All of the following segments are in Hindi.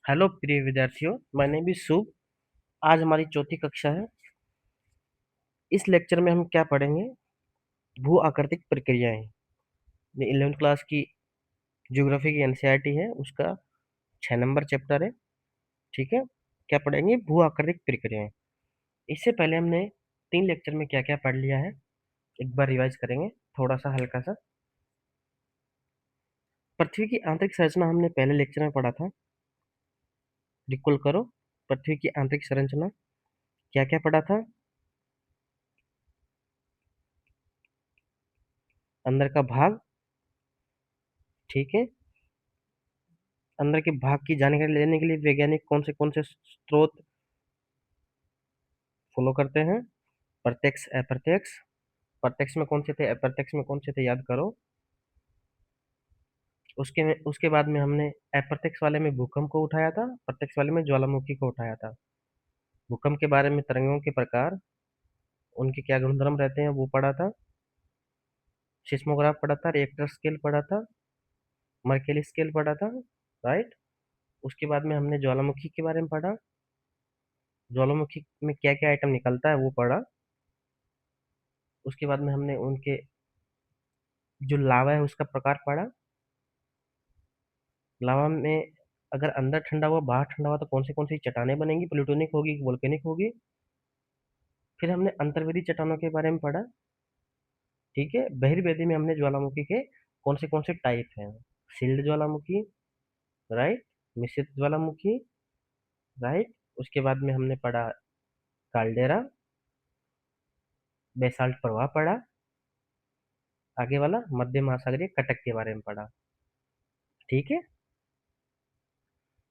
हेलो प्रिय विद्यार्थियों, माय नेम इज शुभ। आज हमारी चौथी कक्षा है। इस लेक्चर में हम क्या पढ़ेंगे? भू आकृतिक प्रक्रियाएं। ये 11वीं क्लास की ज्योग्राफी की एनसीईआरटी है, उसका 6 नंबर चैप्टर है। ठीक है। क्या पढ़ेंगे? भू आकृतिक प्रक्रियाएं। इससे पहले हमने 3 लेक्चर में क्या क्या पढ़ लिया है, एक बार रिवाइज करेंगे थोड़ा सा हल्का सा। पृथ्वी की आंतरिक संरचना हमने पहले लेक्चर में पढ़ा था। रिकॉल करो, पृथ्वी की आंतरिक संरचना क्या क्या पढ़ा था। अंदर का भाग, ठीक है। अंदर के भाग की जानकारी लेने के लिए वैज्ञानिक कौन से स्रोत फॉलो करते हैं? प्रत्यक्ष, अप्रत्यक्ष। प्रत्यक्ष में कौन से थे, अप्रत्यक्ष में कौन से थे, याद करो। उसके बाद में हमने अप्रत्यक्ष वाले में भूकंप को उठाया था, प्रत्यक्ष वाले में ज्वालामुखी को उठाया था। भूकंप के बारे में तरंगों के प्रकार, उनके क्या गुणधर्म रहते हैं, वो पढ़ा था। सिस्मोग्राफ पढ़ा था, रिएक्टर स्केल पढ़ा था, मर्केली स्केल पढ़ा था। राइट। उसके बाद में हमने ज्वालामुखी के बारे में पढ़ा। ज्वालामुखी में क्या क्या आइटम निकलता है वो पढ़ा। उसके बाद में हमने उनके जो लावा है उसका प्रकार पढ़ा। लावा में अगर अंदर ठंडा हुआ बाहर ठंडा हुआ तो कौन सी चट्टानें बनेंगी, प्लूटोनिक होगी कि वोल्केनिक होगी। फिर हमने अंतर्वेदी चट्टानों के बारे में पढ़ा। ठीक है। बहिर्वेदी में हमने ज्वालामुखी के कौन से टाइप हैं। सील्ड ज्वालामुखी, राइट। मिश्रित ज्वालामुखी, राइट। उसके बाद में हमने पढ़ा काल्डेरा, बेसाल्ट प्रवाह पढ़ा। आगे वाला मध्य महासागरीय कटक के बारे में पढ़ा। ठीक है।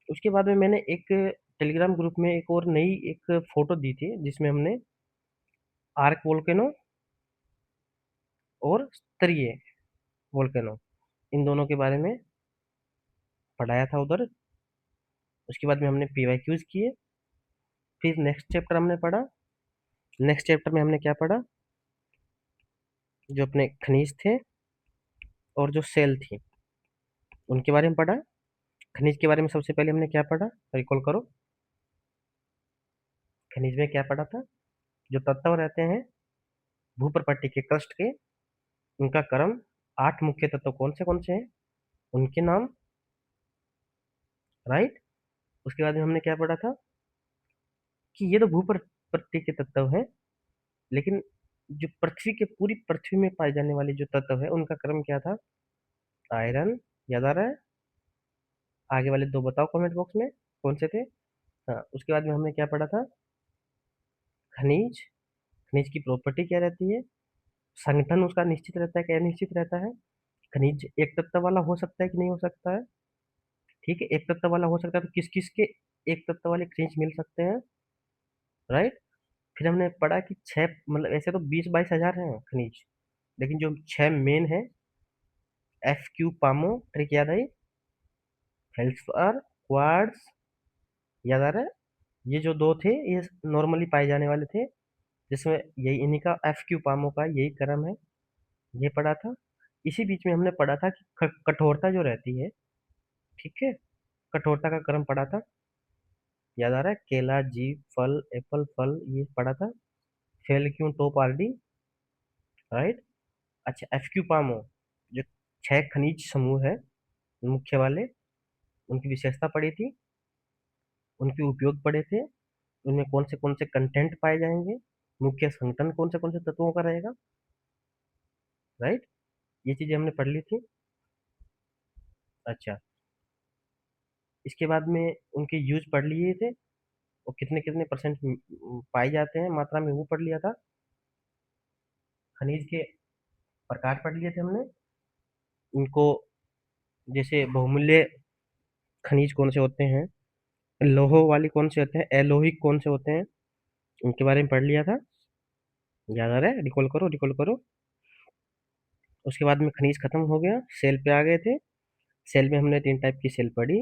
उसके बाद में मैंने एक टेलीग्राम ग्रुप में एक और नई एक फोटो दी थी जिसमें हमने आर्क वोल्केनो और स्तरीय वोल्केनो, इन दोनों के बारे में पढ़ाया था उधर। उसके बाद में हमने पीवाईक्यूज किए। फिर नेक्स्ट चैप्टर हमने पढ़ा। नेक्स्ट चैप्टर में हमने क्या पढ़ा? जो अपने खनिज थे और जो सेल थी उनके बारे में पढ़ा। खनिज के बारे में सबसे पहले हमने क्या पढ़ा, रिकॉल करो। खनिज में क्या पढ़ा था? जो तत्व रहते हैं भूप्रपट्टी के क्रस्ट के, उनका क्रम, 8 मुख्य तत्व कौन से हैं, उनके नाम। राइट। उसके बाद में हमने क्या पढ़ा था कि ये तो भूप्रपट्टी के तत्व हैं, लेकिन जो पृथ्वी के पूरी पृथ्वी में पाए जाने वाले जो तत्व है उनका क्रम क्या था? आयरन, याद आ रहा है? आगे वाले दो बताओ कमेंट बॉक्स में कौन से थे। हाँ। उसके बाद में हमने क्या पढ़ा था? खनिज। खनिज की प्रॉपर्टी क्या रहती है, संगठन उसका निश्चित रहता है क्या निश्चित रहता है। खनिज एक तत्व वाला हो सकता है कि नहीं हो सकता है। ठीक है। एक तत्व वाला हो सकता है तो किस किस के एक तत्व वाले खनिज मिल सकते हैं। राइट। फिर हमने पढ़ा कि छह, मतलब ऐसे तो 20-22 हजार हैं खनिज, लेकिन जो 6 मेन है, एफ क्यू पामो, ट्रिक याद आई, फेल्सपार, क्वार्ट्ज, याद आ रहा है? ये जो दो थे ये नॉर्मली पाए जाने वाले थे, जिसमें यही इन्हीं का एफ क्यू पामो का यही क्रम है। ये पढ़ा था। इसी बीच में हमने पढ़ा था कि कठोरता जो रहती है, ठीक है, कठोरता का क्रम पढ़ा था। याद आ रहा है? केला, जीव, फल, एप्पल, फल, ये पढ़ा था। फेल क्यों टॉप आरडी, राइट। अच्छा, एफ क्यू पामो, जो 6 खनिज समूह है मुख्य वाले, उनकी विशेषता पढ़ी थी, उनके उपयोग पढ़े थे, उनमें कौन से कंटेंट पाए जाएंगे, मुख्य संगठन कौन से तत्वों का रहेगा। राइट। ये चीजें हमने पढ़ ली थी। अच्छा। इसके बाद में उनके यूज पढ़ लिए थे, और कितने कितने परसेंट पाए जाते हैं मात्रा में, वो पढ़ लिया था। खनिज के प्रकार पढ़ लिए थे हमने, उनको जैसे बहुमूल्य खनिज कौन से होते हैं, लोहो वाली कौन से होते हैं, अलोहिक कौन से होते हैं, उनके बारे में पढ़ लिया था। याद आ रहा है? रिकॉल करो, रिकॉल करो। उसके बाद में खनिज खत्म हो गया, सेल पे आ गए थे। सेल में हमने 3 टाइप की सेल पढ़ी।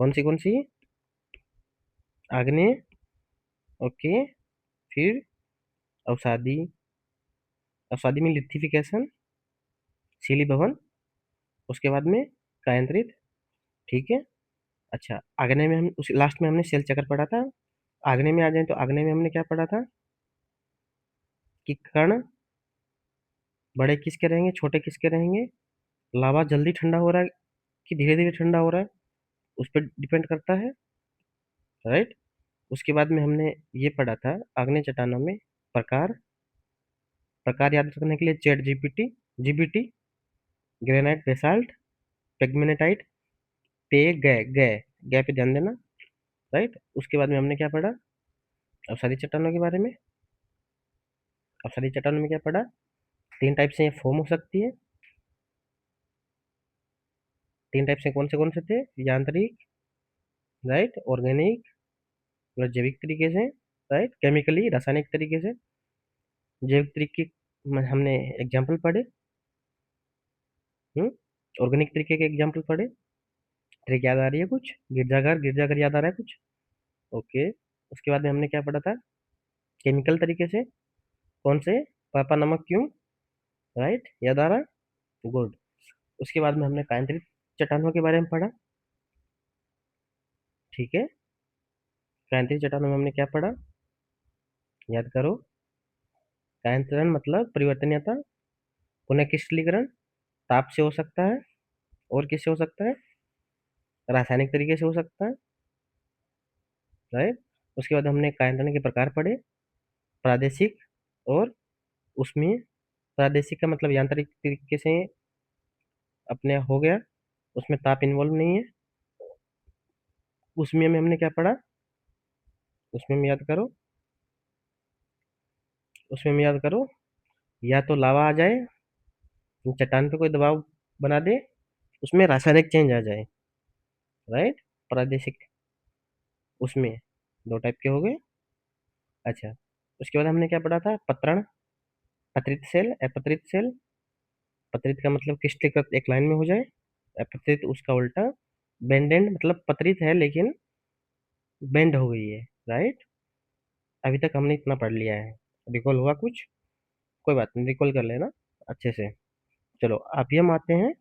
कौन सी? आग्नेय, ओके। फिर अवसादी, अवसादी में लिथिफिकेशन, शीली भवन। उसके बाद में कायांतरित, ठीक है। अच्छा, आग्नेय में हम उस लास्ट में हमने शेल चक्र पढ़ा था। आग्नेय में आ जाए तो आग्नेय में हमने क्या पढ़ा था कि कण बड़े किसके रहेंगे, छोटे किसके रहेंगे। लावा जल्दी ठंडा हो रहा है कि धीरे धीरे ठंडा हो रहा है, उस पर डिपेंड करता है, राइट। उसके बाद में हमने ये पढ़ा था आग्नेय चट्टानों में प्रकार। प्रकार याद रखने के लिए Z GPT, GBT, granite, basalt, pegmatite, पे, गै गै गै पे ध्यान देना, राइट। उसके बाद में हमने क्या पढ़ा अवसादी चट्टानों के बारे में। अवसादी चट्टानों में क्या पढ़ा, तीन टाइप से ये फॉर्म हो सकती है। तीन टाइप से कौन से थे, यांत्रिक, राइट, ऑर्गेनिक मतलब जैविक तरीके से, राइट, केमिकली रासायनिक तरीके से। जैविक तरीके में हमने एग्जाम्पल पढ़े, हम्म, ऑर्गेनिक तरीके के एग्जाम्पल पढ़े। ट्रिक याद आ रही है कुछ, गिरजाघर, गिरजाघर याद आ रहा है कुछ, ओके। उसके बाद में हमने क्या पढ़ा था केमिकल तरीके से, कौन से, पापा नमक क्यों, राइट, याद आ रहा, गुड। उसके बाद में हमने कायांतरित चट्टानों के बारे में पढ़ा, ठीक है। कायांतरित चट्टानों में हमने क्या पढ़ा, याद करो। कायांतरण मतलब परिवर्तनीयता, पुनः क्रिस्टलीकरण ताप से हो सकता है, और किससे हो सकता है, रासायनिक तरीके से हो सकता है, राइट। उसके बाद हमने कायांतरण के प्रकार पढ़े, प्रादेशिक और उसमें, प्रादेशिक का मतलब यांत्रिक तरीके से अपने हो गया, उसमें ताप इन्वॉल्व नहीं है। उसमें में हमने क्या पढ़ा, उसमें में याद करो, उसमें में याद करो, या तो लावा आ जाए, चट्टान पे कोई दबाव बना दे, उसमें रासायनिक चेंज आ जाए, राइट। प्रादेशिक उसमें दो टाइप के हो गए। अच्छा, उसके बाद हमने क्या पढ़ा था, पत्रण, पत्रित सेल, अपत्रित सेल। पत्रित का मतलब क्रिस्टलीकृत एक लाइन में हो जाए, अपत्रित उसका उल्टा, बेंडेंड मतलब पत्रित है लेकिन बेंड हो गई है, राइट। अभी तक हमने इतना पढ़ लिया है, रिकॉल हुआ कुछ, कोई बात नहीं, रिकॉल कर लेना अच्छे से। चलो अभी हम आते हैं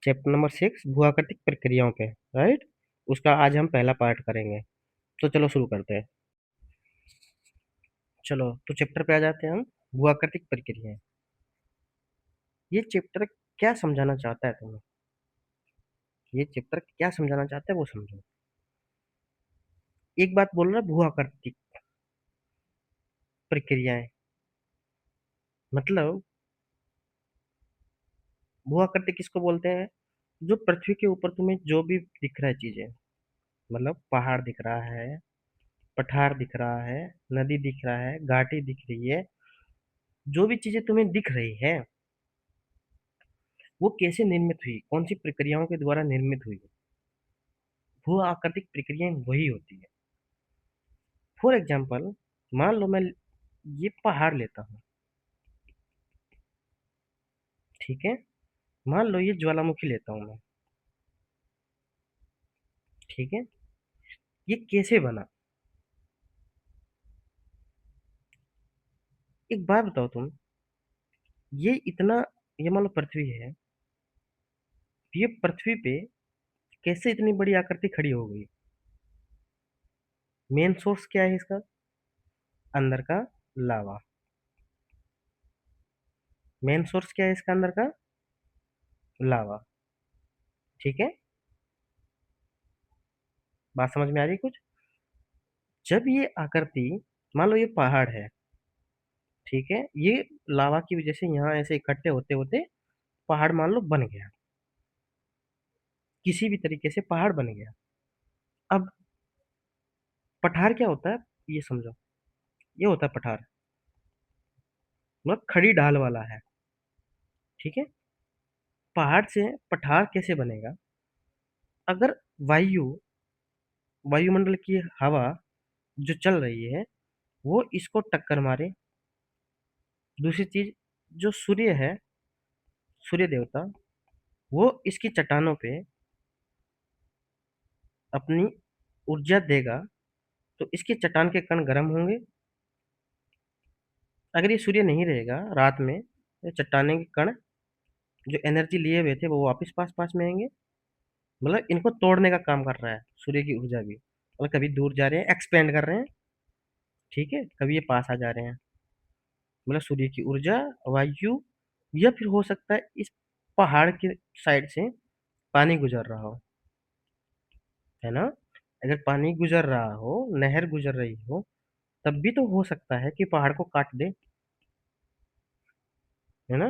चैप्टर नंबर 6 भूआकृतिक प्रक्रियाओं पे, राइट। उसका आज हम पहला पार्ट करेंगे, तो चलो शुरू करते हैं। चलो तो चैप्टर पे आ जाते हैं हम, भूआकृतिक प्रक्रियाएं। ये चैप्टर क्या समझाना चाहता है तुम्हें, ये चैप्टर क्या समझाना चाहता है वो समझो। एक बात बोल रहा, भूआकृतिक प्रक्रियाएं मतलब, भूआकृतिक किसको बोलते हैं, जो पृथ्वी के ऊपर तुम्हें जो भी दिख रहा है चीजें, मतलब पहाड़ दिख रहा है, पठार दिख रहा है, नदी दिख रहा है, घाटी दिख रही है, जो भी चीजें तुम्हें दिख रही है वो कैसे निर्मित हुई, कौन सी प्रक्रियाओं के द्वारा निर्मित हुई, भू आकृतिक प्रक्रियाएं वही होती है। फॉर एग्जाम्पल, मान लो मैं ये पहाड़ लेता हूँ, ठीक है। मान लो ये ज्वालामुखी लेता हूँ मैं, ठीक है। ये कैसे बना, एक बात बताओ तुम, ये इतना, ये मान लो पृथ्वी है, ये पृथ्वी पे कैसे इतनी बड़ी आकृति खड़ी हो गई। मेन सोर्स क्या है इसका, अंदर का लावा। मेन सोर्स क्या है इसका अंदर का, लावा, ठीक है। बात समझ में आ रही है कुछ। जब ये आकृति, मान लो ये पहाड़ है, ठीक है, ये लावा की वजह से यहाँ ऐसे इकट्ठे होते होते पहाड़ मान लो बन गया, किसी भी तरीके से पहाड़ बन गया। अब पठार क्या होता है, ये समझो, ये होता है पठार, मतलब खड़ी ढाल वाला है, ठीक है। पहाड़ से पठार कैसे बनेगा, अगर वायु, वायुमंडल की हवा जो चल रही है वो इसको टक्कर मारे। दूसरी चीज, जो सूर्य है, सूर्य देवता, वो इसकी चट्टानों पे अपनी ऊर्जा देगा, तो इसकी चट्टान के कण गर्म होंगे। अगर ये सूर्य नहीं रहेगा रात में, ये चट्टाने के कण जो एनर्जी लिए हुए थे वो वापस पास पास में आएंगे, मतलब इनको तोड़ने का काम कर रहा है सूर्य की ऊर्जा भी। मतलब कभी दूर जा रहे हैं, एक्सपेंड कर रहे हैं, ठीक है, कभी ये पास आ जा रहे हैं। मतलब सूर्य की ऊर्जा, वायु, या फिर हो सकता है इस पहाड़ के साइड से पानी गुजर रहा हो, है ना। अगर पानी गुजर रहा हो, नहर गुजर रही हो, तब भी तो हो सकता है कि पहाड़ को काट दे, है ना।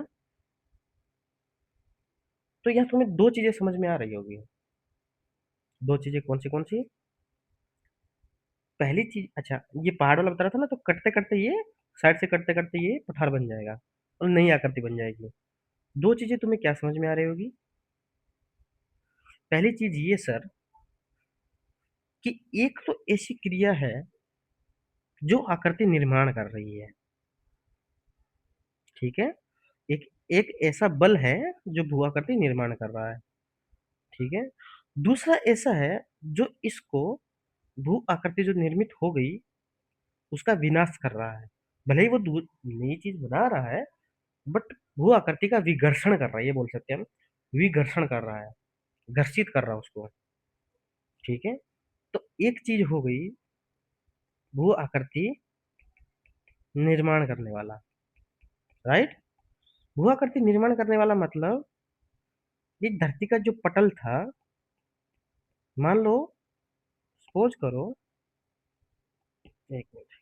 तो यह तुम्हें दो चीजें समझ में आ रही होगी। दो चीजें कौन सी? पहली चीज, अच्छा, ये पहाड़ वाला बता रहा था ना, तो कटते कटते ये साइड से कटते कटते ये पठार बन जाएगा और नई आकृति बन जाएगी। दो चीजें तुम्हें क्या समझ में आ रही होगी? पहली चीज ये सर, कि एक तो ऐसी क्रिया है जो आकृति निर्माण कर रही है, ठीक है। एक एक ऐसा बल है जो भू आकृति निर्माण कर रहा है, ठीक है। दूसरा ऐसा है जो इसको, भू आकृति जो निर्मित हो गई, उसका विनाश कर रहा है। भले ही वो नई चीज बना रहा है, बट भू आकृति का विघर्षण कर रहा है, ये बोल सकते हैं हम। विघर्षण कर रहा है, घर्षित कर रहा है उसको, ठीक है। तो एक चीज हो गई भू आकृति निर्माण करने वाला, राइट। भू आकृति निर्माण करने वाला मतलब, ये धरती का जो पटल था, मान लो, सपोज करो, एक मिनट,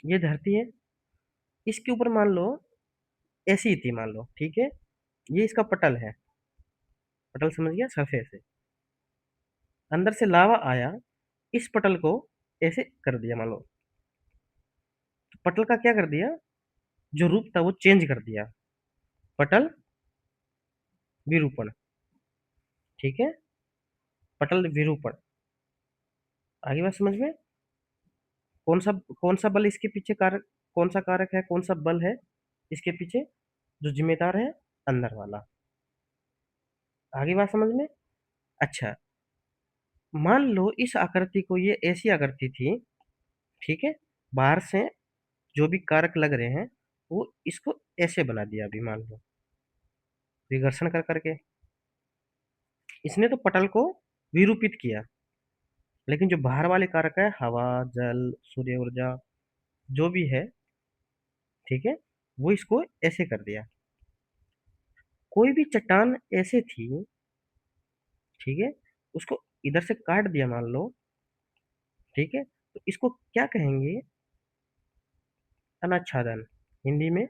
ये धरती है, इसके ऊपर मान लो ऐसी ही थी, मान लो, ठीक है। ये इसका पटल है, पटल समझ गया, सरफेस है। अंदर से लावा आया, इस पटल को ऐसे कर दिया, मान लो। तो पटल का क्या कर दिया, जो रूप था वो चेंज कर दिया, पटल विरूपण, ठीक है। पटल विरूपण, आगे बात समझ में। कौन सा बल इसके पीछे कारक, कौन सा कारक है, कौन सा बल है इसके पीछे जो जिम्मेदार है, अंदर वाला। आगे बात समझ में। अच्छा, मान लो इस आकृति को, ये ऐसी आकृति थी, ठीक है। बाहर से जो भी कारक लग रहे हैं, वो इसको ऐसे बना दिया अभी, मान लो, विघर्षण कर करके इसने तो पटल को विरूपित किया। लेकिन जो बाहर वाले कारक है, हवा, जल, सूर्य ऊर्जा, जो भी है, ठीक है, वो इसको ऐसे कर दिया। कोई भी चट्टान ऐसे थी, ठीक है, उसको इधर से काट दिया, मान लो, ठीक है, तो इसको क्या कहेंगे, अनाच्छादन, हिंदी में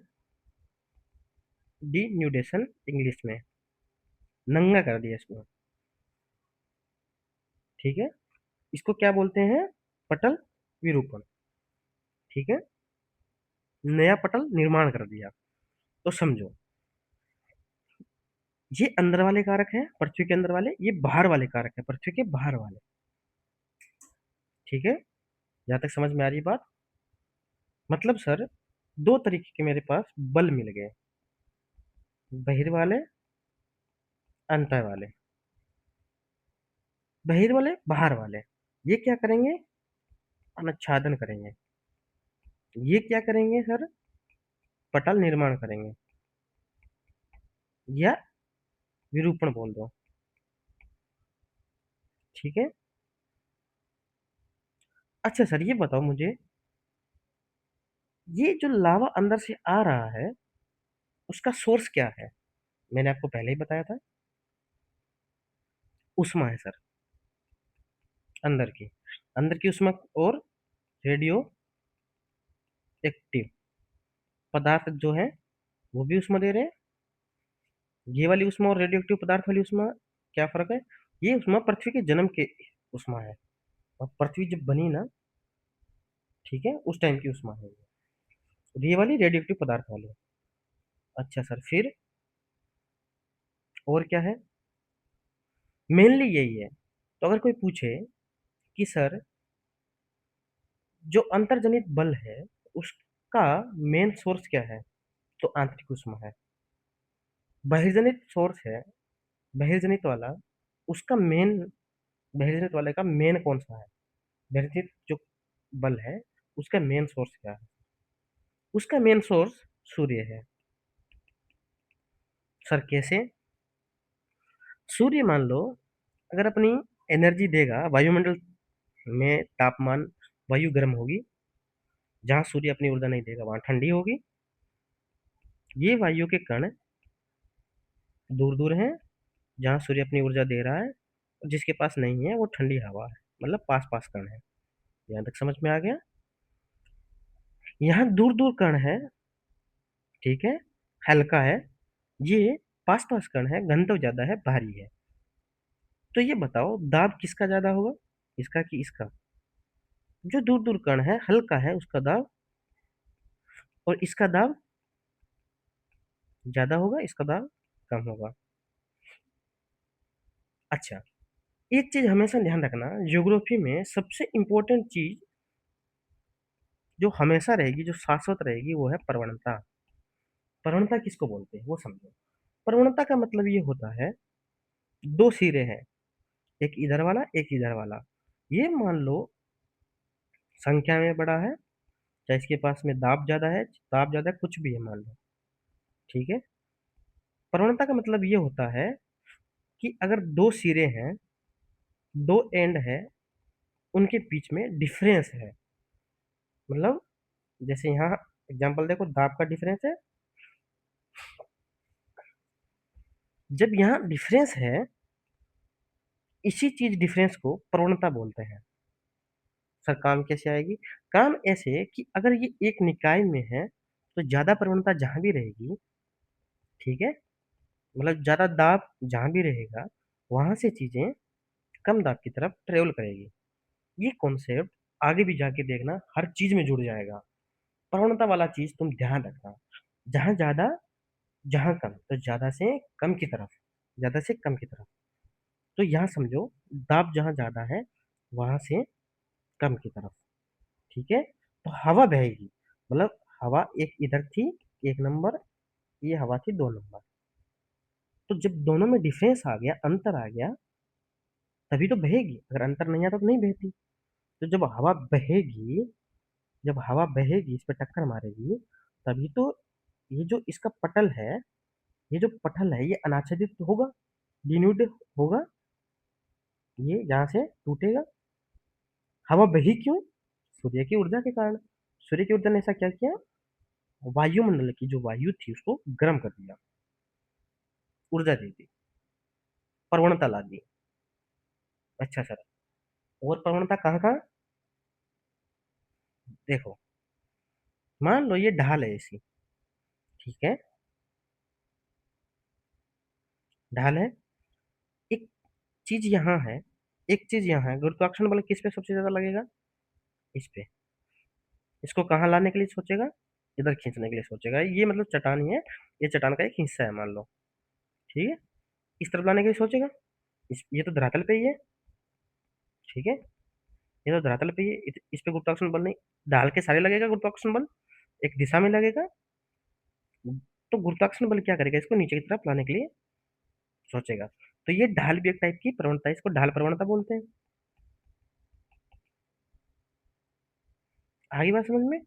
डिन्यूडेशन, इंग्लिश में नंगा कर दिया इसको, ठीक है। इसको क्या बोलते हैं, पटल विरूपण, ठीक है। नया पटल निर्माण कर दिया। तो समझो, ये अंदर वाले कारक है, पृथ्वी के अंदर वाले, ये बाहर वाले कारक है, पृथ्वी के बाहर वाले, ठीक है। यहाँ तक समझ में आ रही बात। मतलब सर, दो तरीके के मेरे पास बल मिल गए, बहिर वाले, अंतर वाले। बहिर वाले, बाहर वाले, ये क्या करेंगे, अनुच्छादन करेंगे। ये क्या करेंगे सर, पटल निर्माण करेंगे, या विरूपण बोल दो, ठीक है। अच्छा सर, ये बताओ मुझे, ये जो लावा अंदर से आ रहा है, उसका सोर्स क्या है? मैंने आपको पहले ही बताया था, उष्मा है सर, अंदर की, अंदर की उष्मा, और रेडियो एक्टिव पदार्थ जो है, वो भी उष्मा दे रहे हैं। ये वाली उष्मा और रेडियो एक्टिव पदार्थ वाली उष्मा, क्या फर्क है? ये उष्मा पृथ्वी के जन्म के उष्मा है, और पृथ्वी जब बनी ना, ठीक है, उस टाइम की उष्मा है ये। और ये वाली रेडियो एक्टिव पदार्थ वाली। अच्छा सर, फिर और क्या है? मेनली यही है। तो अगर कोई पूछे कि सर, जो अंतर्जनित बल है, उसका मेन सोर्स क्या है, तो आंतरिक उष्मा है। बहिर्जनित सोर्स है, बहिर्जनित वाला, उसका मेन, बहिर्जनित वाले का मेन कौन सा है, बहिर्जनित जो बल है, उसका मेन सोर्स क्या है? उसका मेन सोर्स सूर्य है, सर कैसे? सूर्य मान लो अगर अपनी एनर्जी देगा, वायुमंडल में तापमान, वायु गर्म होगी, जहां सूर्य अपनी ऊर्जा नहीं देगा वहां ठंडी होगी। ये वायु के कण दूर दूर हैं, जहां सूर्य अपनी ऊर्जा दे रहा है, और जिसके पास नहीं है वो ठंडी हवा है, मतलब पास पास कण है। यहां तक समझ में आ गया? यहाँ दूर दूर कण है, ठीक है, हल्का है। ये पास पास कण है, घनत्व ज्यादा है, भारी है। तो ये बताओ दाब किसका ज्यादा होगा, इसका कि इसका? जो दूर दूर कण है, हल्का है, उसका दाब, और इसका दाब ज्यादा होगा, इसका दाब कम होगा। अच्छा, एक चीज हमेशा ध्यान रखना, ज्योग्राफी में सबसे इंपॉर्टेंट चीज जो हमेशा रहेगी, जो शाश्वत रहेगी, वो है प्रवणता। प्रवणता किसको बोलते हैं वो समझो। प्रवणता का मतलब ये होता है, दो सिरे हैं, एक इधर वाला एक इधर वाला। ये मान लो संख्या में बड़ा है, चाहे इसके पास में दाब ज्यादा है, दाब ज्यादा है, कुछ भी है मान लो, ठीक है। प्रवणता का मतलब ये होता है कि अगर दो सिरे हैं, दो एंड है, उनके बीच में डिफरेंस है। मतलब जैसे यहाँ एग्जांपल देखो, दाब का डिफरेंस है, जब यहाँ डिफरेंस है, इसी चीज डिफरेंस को प्रवणता बोलते हैं। सर काम कैसे आएगी? काम ऐसे कि अगर ये एक निकाय में है तो ज्यादा प्रवणता जहां भी रहेगी, ठीक है, मतलब ज्यादा दाब जहां भी रहेगा, वहां से चीजें कम दाब की तरफ ट्रेवल करेगी। ये कॉन्सेप्ट आगे भी जाके देखना हर चीज में जुड़ जाएगा। प्रवणता वाला चीज तुम ध्यान रखना, जहां ज्यादा जहां कम, तो ज्यादा से कम की तरफ, ज्यादा से कम की तरफ। तो यहाँ समझो, दाब जहां ज्यादा है वहां से कम की तरफ, ठीक है। तो हवा बहेगी, मतलब हवा एक इधर थी, एक नंबर, ये हवा थी 2 नंबर। तो जब दोनों में डिफरेंस आ गया, अंतर आ गया, तभी तो बहेगी। अगर अंतर नहीं आता तो नहीं बहती। तो जब हवा बहेगी, जब हवा बहेगी, इस पे टक्कर मारेगी, तभी तो ये जो इसका पटल है, ये जो पटल है, ये अनाच्छादित होगा, डिन्यूड होगा, ये यहाँ से टूटेगा। हवा बही क्यों? सूर्य की ऊर्जा के कारण। सूर्य की ऊर्जा ने ऐसा क्या किया, वायुमंडल की जो वायु थी उसको गर्म कर दिया, ऊर्जा दे दी, प्रवणता ला दी। अच्छा सर, और प्रवणता कहाँ कहाँ? देखो, मान लो ये ढाल है ऐसी, ठीक है, ढाल है, एक चीज यहाँ है, एक चीज यहाँ है। गुरुत्वाकर्षण बल किस पे सबसे ज्यादा लगेगा? इस पे। इसको कहाँ लाने के लिए सोचेगा? इधर खींचने के लिए सोचेगा। ये मतलब चट्टान ही है, ये चट्टान का एक हिस्सा है मान लो, ठीक है। इस तरफ लाने के लिए सोचेगा, ये तो धरातल पे ही है, ठीक है, ये तो धरातल पे ही है, इस पे गुरुत्वाकर्षण बल नहीं, ढाल के सारे लगेगा गुरुत्वाकर्षण बल, एक दिशा में लगेगा। तो गुरुत्वाकर्षण बल क्या करेगा, इसको नीचे की तरफ लाने के लिए सोचेगा। तो ये ढाल भी एक टाइप की प्रवणता है, इसको ढाल प्रवणता बोलते हैं। आगे बात समझ में?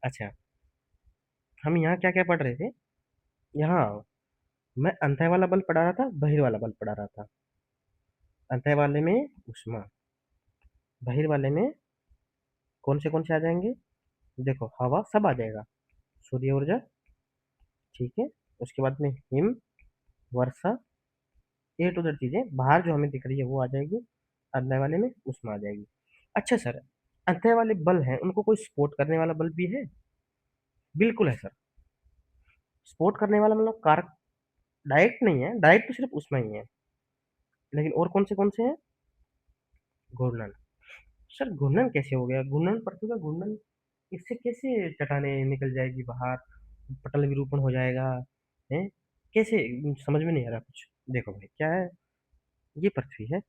अच्छा, हम यहाँ क्या क्या पढ़ रहे थे? यहाँ आओ। मैं अंतः वाला बल पढ़ा रहा था, बहिर वाला बल पढ़ा रहा था। अंतः वाले में उष्मा, बहिर वाले में कौन से आ जाएंगे? देखो हवा सब आ जाएगा, सूर्य ऊर्जा, ठीक है, उसके बाद में हिम, वर्षा, ए टू जेड चीजें बाहर जो हमें दिख रही है वो आ जाएगी। अंतः वाले में उष्मा आ जाएगी। अच्छा सर, अंतः वाले बल हैं, उनको कोई सपोर्ट करने वाला बल भी है? बिल्कुल है सर। सपोर्ट करने वाला मतलब कारक, डायरेक्ट नहीं है, डायरेक्ट तो सिर्फ उष्मा ही है, लेकिन और कौन से हैं? घूर्णन। सर घूर्णन कैसे हो गया? घूर्णन, पृथ्वी का घूर्णन, इससे कैसे चट्टाने निकल जाएगी बाहर, पटल विरूपण हो जाएगा, है कैसे? समझ में नहीं आ रहा कुछ। देखो भाई क्या है, ये पृथ्वी है,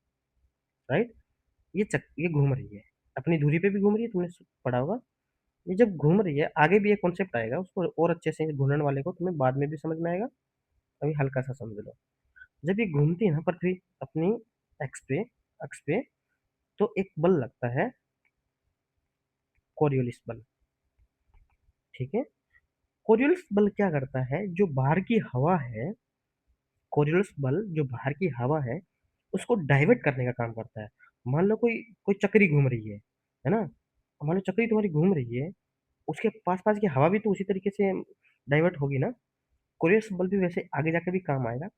राइट, ये घूम रही है, अपनी धुरी पे भी घूम रही है, तुमने पढ़ा होगा। ये जब घूम रही है, आगे भी एक कॉन्सेप्ट आएगा, उसको और अच्छे से घूर्णन वाले को तुम्हें बाद में भी समझ में आएगा, अभी हल्का सा समझ लो। जब ये घूमती है ना पृथ्वी अपनी अक्ष पे, तो एक बल लगता है, कोरियोलिस बल, ठीक है। कोरियोलिस बल क्या करता है, जो बाहर की हवा है, कोरियोलिस बल जो बाहर की हवा है उसको डाइवर्ट करने का काम करता है। मान लो कोई कोई चक्री घूम रही है ना? मान लो चक्री तुम्हारी घूम रही है, उसके पास पास की हवा भी तो उसी तरीके से डाइवर्ट होगी ना। कोरियोलिस बल भी वैसे आगे जाके भी काम आएगा।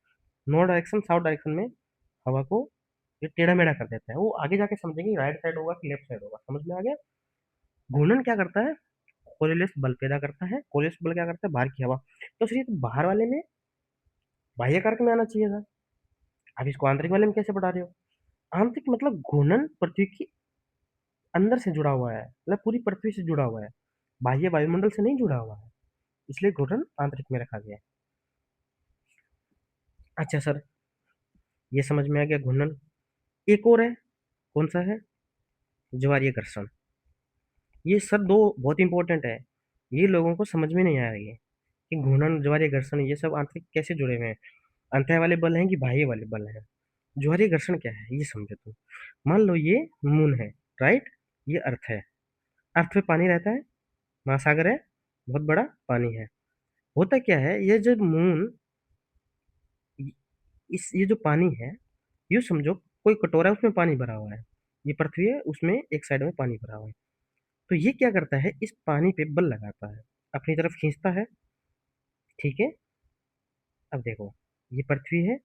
नॉर्थ डायरेक्शन साउथ डायरेक्शन में हवा को ये टेढ़ा मेढ़ा कर देता है। वो आगे जाके समझेंगे राइट साइड होगा कि लेफ्ट साइड होगा। समझ में आ गया? घूर्णन क्या करता है? कोरियोलिस बल पैदा करता है। कोरियोलिस बल क्या करता है? बाहर की हवा। तो फिर ये तो बाहर वाले में बाह्य कारक में आना चाहिए था। आप इसको आंतरिक वाले में कैसे बढ़ा रहे हो? आंतरिक मतलब घूर्णन पृथ्वी की अंदर से जुड़ा हुआ है, मतलब पूरी पृथ्वी से जुड़ा हुआ है, बाह्य वायुमंडल से नहीं जुड़ा हुआ है, इसलिए घूर्णन आंतरिक में रखा गया है। अच्छा सर, ये समझ में आ गया घूर्णन। एक और है, कौन सा है? ज्वारीय घर्षण। ये सर दो बहुत इंपॉर्टेंट है। ये लोगों को समझ में नहीं आ रही है कि घूर्णन ज्वारीय घर्षण ये सब आंतरिक कैसे जुड़े हुए हैं। अंतः वाले बल हैं कि बाह्य वाले बल हैं? ज्वारीय घर्षण क्या है ये समझो तुम। मान लो ये मून है, राइट? ये अर्थ है। अर्थ में पानी रहता है, महासागर है, बहुत बड़ा पानी है। होता क्या है, ये जो मून, इस ये जो पानी है, यूँ समझो कोई कटोरा है उसमें पानी भरा हुआ है। ये पृथ्वी है, उसमें एक साइड में पानी भरा हुआ है। तो ये क्या करता है, इस पानी पे बल लगाता है, अपनी तरफ खींचता है। ठीक है? अब देखो, ये पृथ्वी है,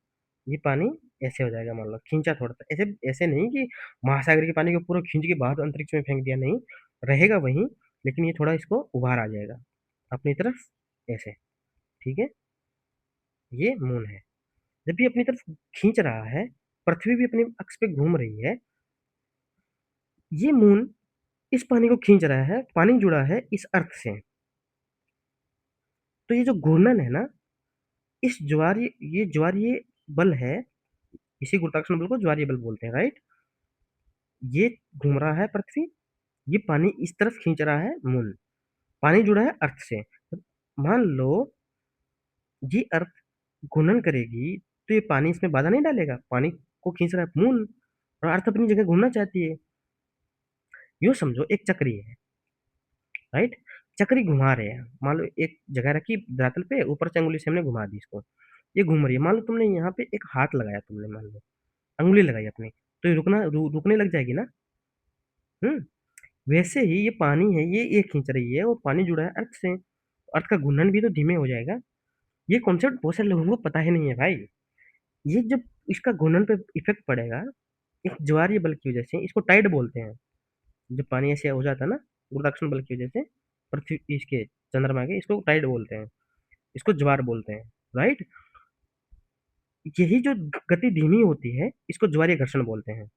ये पानी ऐसे हो जाएगा, मान लो खींचा थोड़ा सा, ऐसे ऐसे नहीं कि महासागर के पानी को पूरा खींच के बाहर अंतरिक्ष में फेंक दिया, नहीं, रहेगा वहीं, लेकिन ये थोड़ा इसको उबार आ जाएगा अपनी तरफ, ऐसे। ठीक है? ये मून है। जब भी अपनी तरफ खींच रहा है, पृथ्वी भी अपने अक्ष पे घूम रही है, ये मून इस पानी को खींच रहा है, पानी जुड़ा है इस अर्थ से। तो ये जो घूर्णन है ना, इस ज्वारीय ये ज्वारीय बल है, इसी गुरुत्वाकर्षण बल को ज्वारीय बल बोलते हैं, राइट? ये घूम रहा है पृथ्वी, ये पानी इस तरफ खींच रहा है मून, पानी जुड़ा है अर्थ से। मान लो ये अर्थ घूर्णन करेगी, तो ये पानी इसमें बाधा नहीं डालेगा, पानी को खींच रहा है मून, और अर्थ अपनी जगह घूमना चाहती है। यूं समझो एक चक्री है, राइट? चक्री घुमा रहे हैं, मान लो एक जगह रखी धरातल पे, ऊपर से अंगुली से हमने घुमा दी इसको, ये घूम रही है। मान लो तुमने यहाँ पे एक हाथ लगाया, तुमने मान लो अंगुली लगाई अपनी, तो ये रुकने लग जाएगी ना। हम्म। वैसे ही ये पानी है, ये खींच रही है और पानी जुड़ा है अर्थ से, अर्थ का घूर्णन भी तो धीमे हो जाएगा। ये कॉन्सेप्ट बहुत सारे लोगों को पता ही नहीं है भाई। ये जब इसका घूर्णन पे इफेक्ट पड़ेगा, इस ज्वारीय बल की वजह से, इसको टाइड बोलते हैं। जब पानी ऐसे हो जाता है ना, गुरुत्वाकर्षण बल की वजह से, पृथ्वी इसके चंद्रमा के, इसको टाइड बोलते हैं, इसको ज्वार बोलते हैं, राइट? यही जो गति धीमी होती है, इसको ज्वारीय घर्षण बोलते हैं।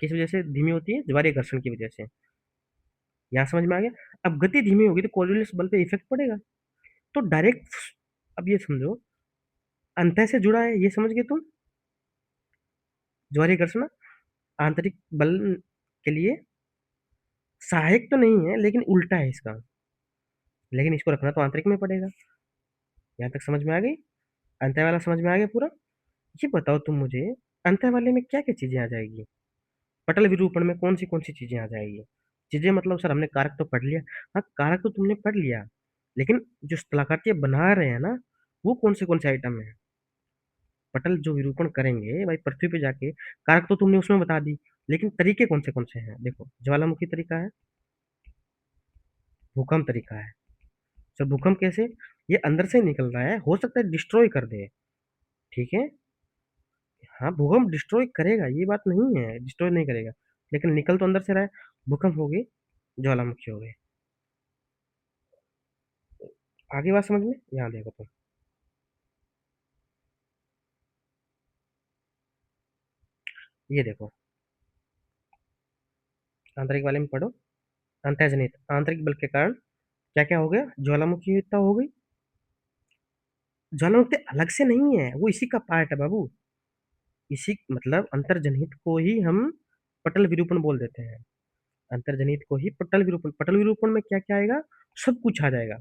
किस वजह से धीमी होती है? ज्वारीय घर्षण की वजह से। यहाँ समझ में आ गया? अब गति धीमी होगी तो कोरियोलिस बल पे इफेक्ट पड़ेगा। तो डायरेक्ट, अब ये समझो, अंतः से जुड़ा है, ये समझ गए तुम? ज्वारीय घर्षण आंतरिक बल के लिए सहायक तो नहीं है, लेकिन उल्टा है इसका, लेकिन इसको रखना तो आंतरिक में पड़ेगा। यहाँ तक समझ में आ गई? अंतः वाला समझ में आ गया पूरा? ये बताओ तुम मुझे, अंतः वाले में क्या क्या चीजें आ जाएगी? पटल विरूपण में कौन सी चीजें आ जाएगी? चीजें मतलब सर हमने कारक तो पढ़ लिया। हाँ, कारक तो तुमने पढ़ लिया, लेकिन जो स्थलाकृति बना रहे हैं ना, वो कौन से आइटम है? पटल जो विरूपण करेंगे भाई पृथ्वी पे जाके, कारक तो तुमने उसमें बता दी, लेकिन तरीके कौन से हैं? देखो, ज्वालामुखी तरीका है, भूकंप तरीका है। सर भूकंप कैसे? ये अंदर से निकल रहा है, हो सकता है डिस्ट्रॉय कर दे। ठीक है? हाँ, भूकंप डिस्ट्रॉय करेगा, ये बात नहीं है डिस्ट्रॉय नहीं करेगा, लेकिन निकल तो अंदर से रहा है। भूकंप हो गई, ज्वालामुखी हो गई। आगे बात समझ में? यहाँ देखो तुम, ये देखो, आंतरिक वाले में पढ़ो। अंतर्जनित आंतरिक बल के कारण क्या क्या हो गया? ज्वालामुखीता हो गई। ज्वालामुखी अलग से नहीं है, वो इसी का पार्ट है बाबू। इसी मतलब अंतर्जनित को ही हम पटल विरूपण बोल देते हैं। अंतर्जनित को ही पटल विरूपण, पटल विरूपण में क्या क्या आएगा? सब कुछ आ जाएगा।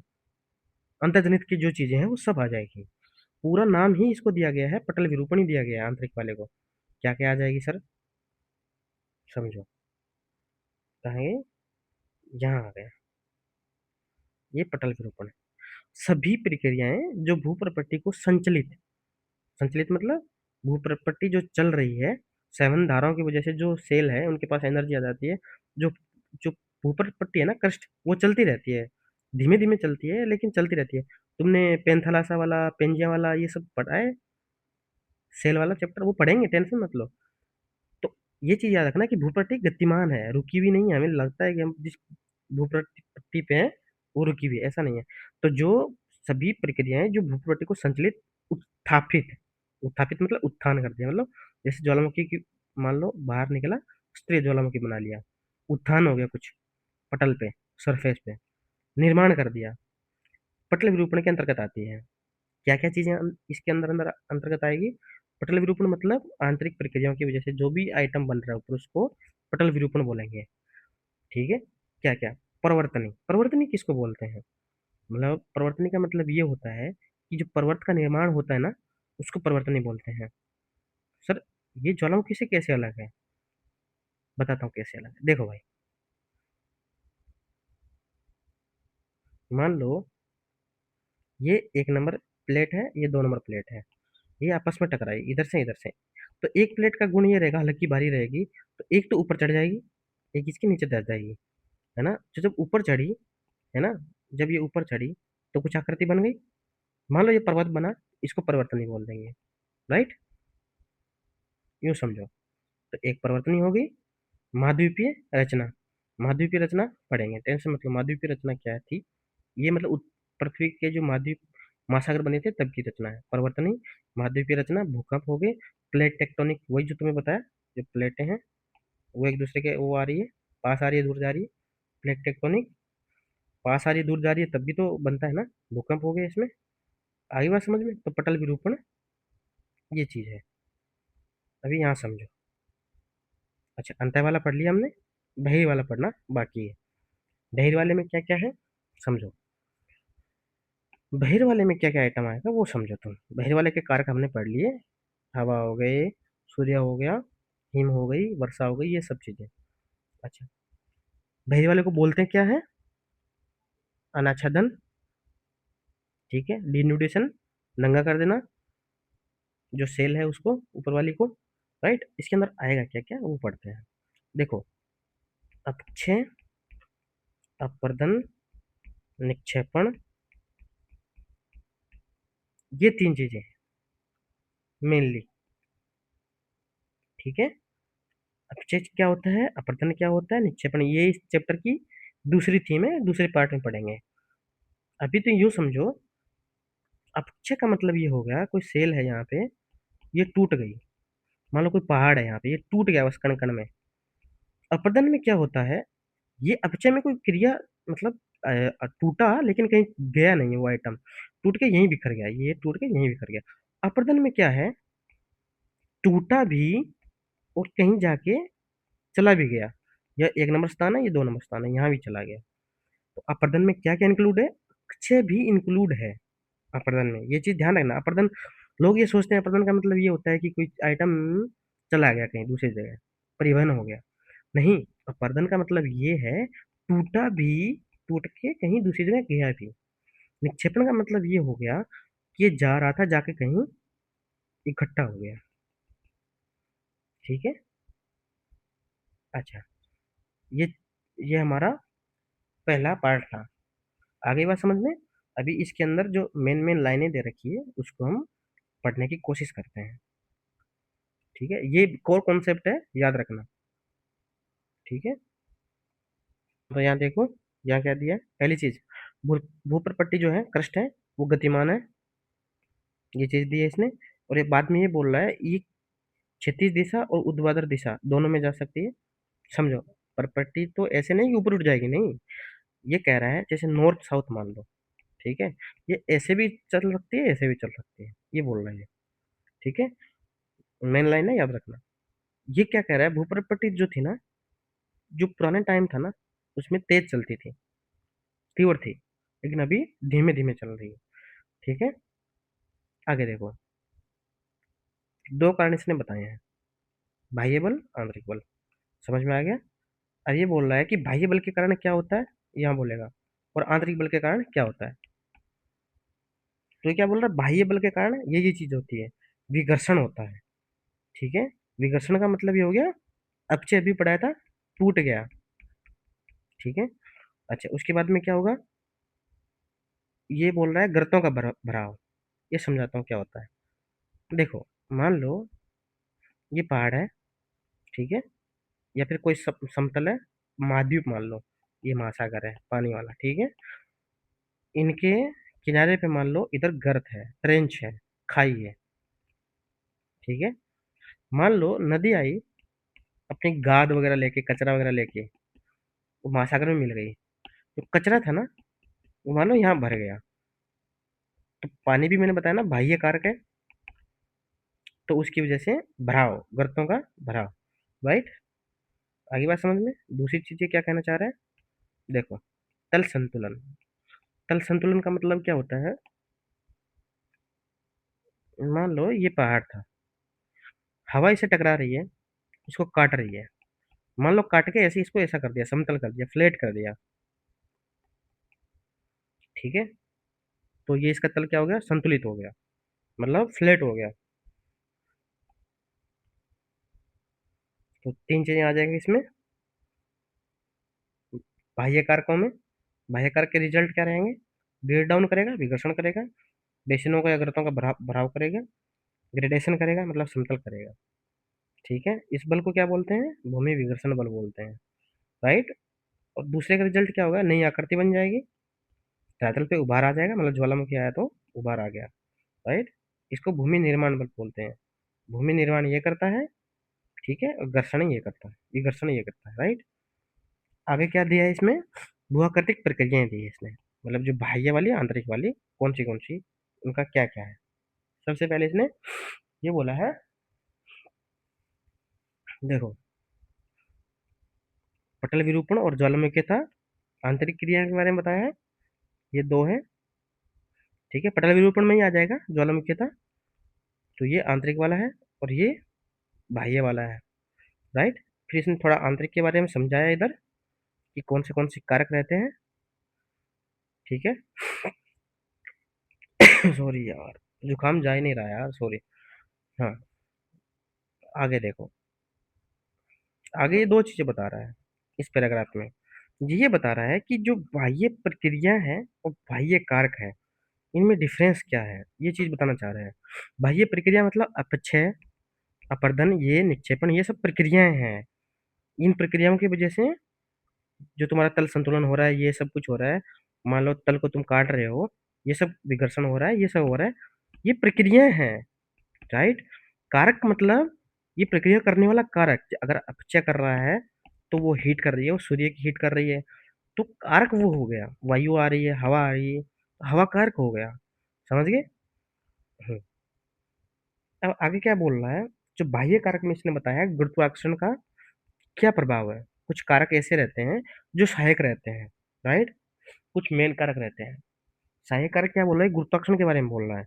अंतर्जनित की जो चीजें हैं वो सब आ जाएगी। पूरा नाम ही इसको दिया गया है, पटल विरूपण ही दिया गया है आंतरिक वाले को। क्या क्या आ जाएगी सर? समझो, कहेंगे यहाँ आ गया। ये पटल विरूपण है। सभी प्रक्रियाएं जो भूप्रपट्टी को संचलित, संचलित मतलब भूप्रपट्टी जो चल रही है, सेवन धाराओं की वजह से जो सेल है उनके पास एनर्जी आ जाती है। जो जो भूप्रपट्टी है ना क्रस्ट, वो चलती रहती है, धीमे धीमे चलती है लेकिन चलती रहती है। तुमने पेंथालासा वाला, पेंजिया वाला ये सब पढ़ा है, सेल वाला चैप्टर वो पढ़ेंगे, टेंशन मत लो। तो ये चीज याद रखना कि भूप्रट्टी गतिमान है, रुकी हुई नहीं है। हमें लगता है कि हम जिस भूप्रट्टी पे हैं वो रुकी हुई है, ऐसा नहीं है। तो जो सभी प्रक्रियाएं जो भूप्रट्टी को संचलित, उत्थापित, उत्थापित मतलब उत्थान करती है, मतलब जैसे ज्वालामुखी की, मान लो बाहर निकला, स्त्री ज्वालामुखी बना लिया, उत्थान हो गया कुछ पटल पे, सरफेस पे, निर्माण कर दिया, पटल विरूपण के अंतर्गत आती है। क्या क्या चीजें इसके अंदर अंदर अंतर्गत आएगी? पटल विरूपण मतलब आंतरिक प्रक्रियाओं की वजह से जो भी आइटम बन रहा है ऊपर, उसको पटल विरूपण बोलेंगे। ठीक है। क्या क्या? परिवर्तनी, परिवर्तनी किसको बोलते हैं? मतलब परिवर्तनी का मतलब ये होता है कि जो पर्वत का निर्माण होता है ना, उसको परिवर्तनी बोलते हैं। सर, ये ज्वालामुखी से कैसे अलग है? बताता हूँ कैसे अलग है, देखो भाई। मान लो ये एक नंबर प्लेट है, ये दो नंबर प्लेट है, ये आपस में टकराई इधर से इधर से। तो एक प्लेट का गुण ये रहेगा, हल्की भारी रहेगी, तो एक तो ऊपर चढ़ जाएगी, एक इसके नीचे दब जाएगी, है ना। जो जब ऊपर चढ़ी, है ना, जब ये ऊपर चढ़ी तो कुछ आकृति बन गई, मान लो ये पर्वत बना, इसको परिवर्तनी बोल देंगे। राइट, यूं समझो। तो एक परिवर्तनी हो गई। महाद्वीपीय रचना, महाद्वीपीय रचना पढ़ेंगे, टेंशन मतलब महाद्वीपीय रचना क्या थी? ये मतलब पृथ्वी के जो महाद्वीप महासागर बने थे तब की रचना है परिवर्तनी। महाद्वीपीय रचना, भूकंप हो गए, प्लेट टेक्टोनिक, वही जो तुम्हें बताया, जो प्लेटें हैं वो एक दूसरे के वो आ रही है, पास आ रही है, दूर जा रही है, प्लेट टेक्टोनिक। पास आ रही है, दूर जा रही है, तब भी तो बनता है ना, भूकंप हो गया इसमें। आई बात समझ में? तो पटल विरूपण ये चीज है। अभी यहाँ समझो। अच्छा, अंतर वाला पढ़ लिया हमने, बहिर वाला पढ़ना बाकी है। बहिर वाले में क्या क्या है समझो। बहिर वाले में क्या क्या आइटम आएगा वो समझो तुम। बहिर वाले के कारक हमने पढ़ लिए, हवा हो गए, सूर्य हो गया, हिम हो गई, वर्षा हो गई, ये सब चीजें। अच्छा, बहिर वाले को बोलते हैं क्या है? अनाच्छादन। ठीक है, डिन्यूडेशन, नंगा कर देना जो सेल है उसको, ऊपर वाली को। राइट, इसके अंदर आएगा क्या क्या वो पढ़ते हैं। देखो, अपक्षय, अपर्दन, निक्षेपण, ये तीन चीजें मेनली। ठीक है। अपचय क्या होता है, अपर्दन क्या होता है, निक्षेपण, ये इस चैप्टर की दूसरी थीम है, दूसरे पार्ट में पढ़ेंगे। अभी तो यूं समझो, अपचय का मतलब ये हो गया, कोई सेल है यहाँ पे, ये टूट गई। मान लो कोई पहाड़ है यहाँ पे, ये टूट गया बस कण कण में। अपर्दन में क्या होता है, ये अपचय में कोई क्रिया, मतलब टूटा लेकिन कहीं गया नहीं है वो आइटम, टूट के यहीं बिखर गया, ये टूट के यहीं बिखर गया। अपर्दन में क्या है, टूटा भी और कहीं जाके चला भी गया। यह एक नंबर स्थान है, ये दो नंबर स्थान है, यहाँ भी चला गया। तो अपर्दन में क्या क्या इंक्लूड है? अक्षय भी इंक्लूड है अपर्दन में, ये चीज ध्यान रखना। अपर्दन, लोग ये सोचते हैं अपर्दन का मतलब ये होता है कि कोई आइटम चला गया कहीं दूसरी जगह, परिवहन हो गया। नहीं, अपर्दन का मतलब ये है, टूटा भी, टूट के कहीं दूसरी जगह गया भी। निक्षेपण का मतलब ये हो गया कि ये जा रहा था, जाके कहीं इकट्ठा हो गया। ठीक है। अच्छा, ये ये हमारा पहला पार्ट था। आगे बात समझ में? अभी इसके अंदर जो मेन मेन लाइनें दे रखी है उसको हम पढ़ने की कोशिश करते हैं। ठीक है, ये कोर कॉन्सेप्ट है, याद रखना। ठीक है। तो यहाँ देखो, यहाँ क्या दिया है? पहली चीज, भू भूप्रपट्टी जो है, क्रस्ट है, वो गतिमान है, ये चीज दी है इसने। और ये बाद में ये बोल रहा है, ये क्षैतिज दिशा और ऊर्ध्वाधर दिशा दोनों में जा सकती है। समझो, प्रपट्टी तो ऐसे नहीं कि ऊपर उठ जाएगी, नहीं। ये कह रहा है जैसे नॉर्थ साउथ मान लो, ठीक है, ये ऐसे भी चल सकती है, ऐसे भी चल सकती है, ये बोल रहा है। ठीक है, मेन लाइन है, याद रखना। ये क्या कह रहा है, भूप्रपट्टी जो थी ना, जो पुराने टाइम था ना, उसमें तेज चलती थी, तीव्र थी, लेकिन अभी धीमे धीमे चल रही है। ठीक है। आगे देखो, दो कारण इसने बताए हैं, बाह्य बल, आंतरिक बल। समझ में आ गया? अब ये बोल रहा है कि बाह्य बल के कारण क्या होता है, यहाँ बोलेगा, और आंतरिक बल के कारण क्या होता है। तो ये क्या बोल रहा है, बाह्य बल के कारण ये चीज होती है, विघर्षण होता है। ठीक है, विघर्षण का मतलब ये हो गया, अपचे अभी पढ़ाया था, टूट गया। ठीक है, अच्छा उसके बाद में क्या होगा, ये बोल रहा है गर्तों का भराव। ये समझाता हूँ क्या होता है। देखो, मान लो ये पहाड़ है, ठीक है, या फिर कोई समतल है, महाद्वीप मान लो, ये महासागर है पानी वाला, ठीक है। इनके किनारे पे मान लो इधर गर्त है, ट्रेंच है, खाई है, ठीक है। मान लो नदी आई अपनी गाद वगैरह लेके, कचरा वगैरह लेके, वो महासागर में मिल गई। जो कचरा था ना, वो मान लो यहाँ भर गया। तो पानी भी मैंने बताया ना बाह्य कारक है, तो उसकी वजह से भराव, गर्तों का भराव, राइट। आगे बात समझ में। दूसरी चीजें क्या कहना चाह रहे हैं, देखो, तल संतुलन। तल संतुलन का मतलब क्या होता है, मान लो ये पहाड़ था, हवा इसे टकरा रही है, इसको काट रही है। मान लो काट के ऐसे इसको ऐसा कर दिया, समतल कर दिया, फ्लैट कर दिया, ठीक है। तो ये इसका तल क्या हो गया, संतुलित हो गया, मतलब फ्लैट हो गया। तो तीन चीजें आ जाएंगी इसमें, बाह्य कारकों में। बाह्य कारक के रिजल्ट क्या रहेंगे, ब्रेक डाउन करेगा, विघर्षण करेगा, बेसिनों को या गर्तों का भराव भराव करेगा, ग्रेडेशन करेगा मतलब समतल करेगा। ठीक है, इस बल को क्या बोलते हैं, भूमि विघर्षण बल बोलते हैं, राइट। और दूसरे का रिजल्ट क्या होगा, नई आकृति बन जाएगी, धरातल पे उभार आ जाएगा, मतलब ज्वालामुखी आया तो उभार आ गया, राइट। इसको भूमि निर्माण बल बोलते हैं। भूमि निर्माण ये करता है, ठीक है, और घर्षण ये करता है, विघर्षण ये करता है, राइट। आगे क्या दिया है इसमें, भूआकृतिक प्रक्रियाएं दी है इसने, मतलब जो बाह्य वाली आंतरिक वाली, कौन सी, उनका क्या क्या है। सबसे पहले इसने ये बोला है, देखो, पटल विरूपण और ज्वालामुखी आंतरिक क्रिया के बारे में बताया है, ये दो है। ठीक है, पटल विरूपण में ही आ जाएगा ज्वालामुखी, तो ये आंतरिक वाला है, और ये बाह्य वाला है, राइट। फिर इसने थोड़ा आंतरिक के बारे में समझाया इधर, कि कौन से कारक रहते हैं, ठीक है। सॉरी यार, जुकाम जा ही नहीं रहा यार, सॉरी। हाँ, आगे देखो, आगे ये दो चीजें बता रहा है इस पैराग्राफ में। ये बता रहा है कि जो बाह्य प्रक्रिया है और बाह्य कारक है, इनमें डिफरेंस क्या है, ये चीज बताना चाह रहे हैं। बाह्य प्रक्रिया मतलब अपक्षय, अपर्दन, ये निक्षेपण, ये सब प्रक्रियाएं हैं। इन प्रक्रियाओं की वजह से जो तुम्हारा तल संतुलन हो रहा है, ये सब कुछ हो रहा है। मान लो तल को तुम काट रहे हो, ये सब विघर्षण हो रहा है, ये सब हो रहा है, ये प्रक्रियाएं हैं, राइट। कारक मतलब ये प्रक्रिया करने वाला कारक, अगर अपचय कर रहा है तो वो हीट कर रही है, वो सूर्य की हीट कर रही है, तो कारक वो हो गया, वायु आ रही है, हवा आ रही है, तो हवा कारक हो गया, समझ गए। हम्म। अब आगे क्या बोल रहा है, जो बाह्य कारक में इसने बताया है, गुरुत्वाकर्षण का क्या प्रभाव है। कुछ कारक ऐसे रहते हैं जो सहायक रहते हैं, राइट, कुछ मेन कारक रहते हैं। सहायक कारक क्या बोल रहा है, गुरुत्वाकर्षण के बारे में बोल रहा है।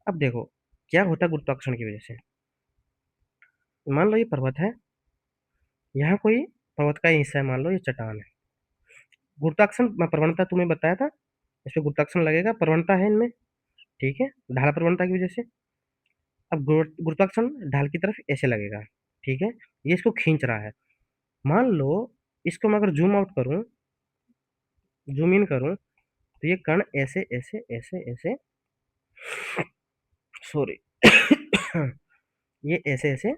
अब देखो, क्या होता है गुरुत्वाकर्षण की वजह से, मान लो ये पर्वत है, यहाँ कोई पर्वत का ही हिस्सा है, मान लो ये चट्टान है। गुरुत्वाकर्षण, मैं प्रवणता तुम्हें बताया था, इसमें गुरुत्वाकर्षण लगेगा, प्रवणता है इनमें, ठीक है, ढाल प्रवणता की वजह से। अब गुरुत्वाकर्षण ढाल की तरफ ऐसे लगेगा, ठीक है, ये इसको खींच रहा है। मान लो इसको मैं अगर जूम आउट करूं, जूम इन करूं, तो ये कण ऐसे ऐसे ऐसे ऐसे, सॉरी, ये ऐसे ऐसे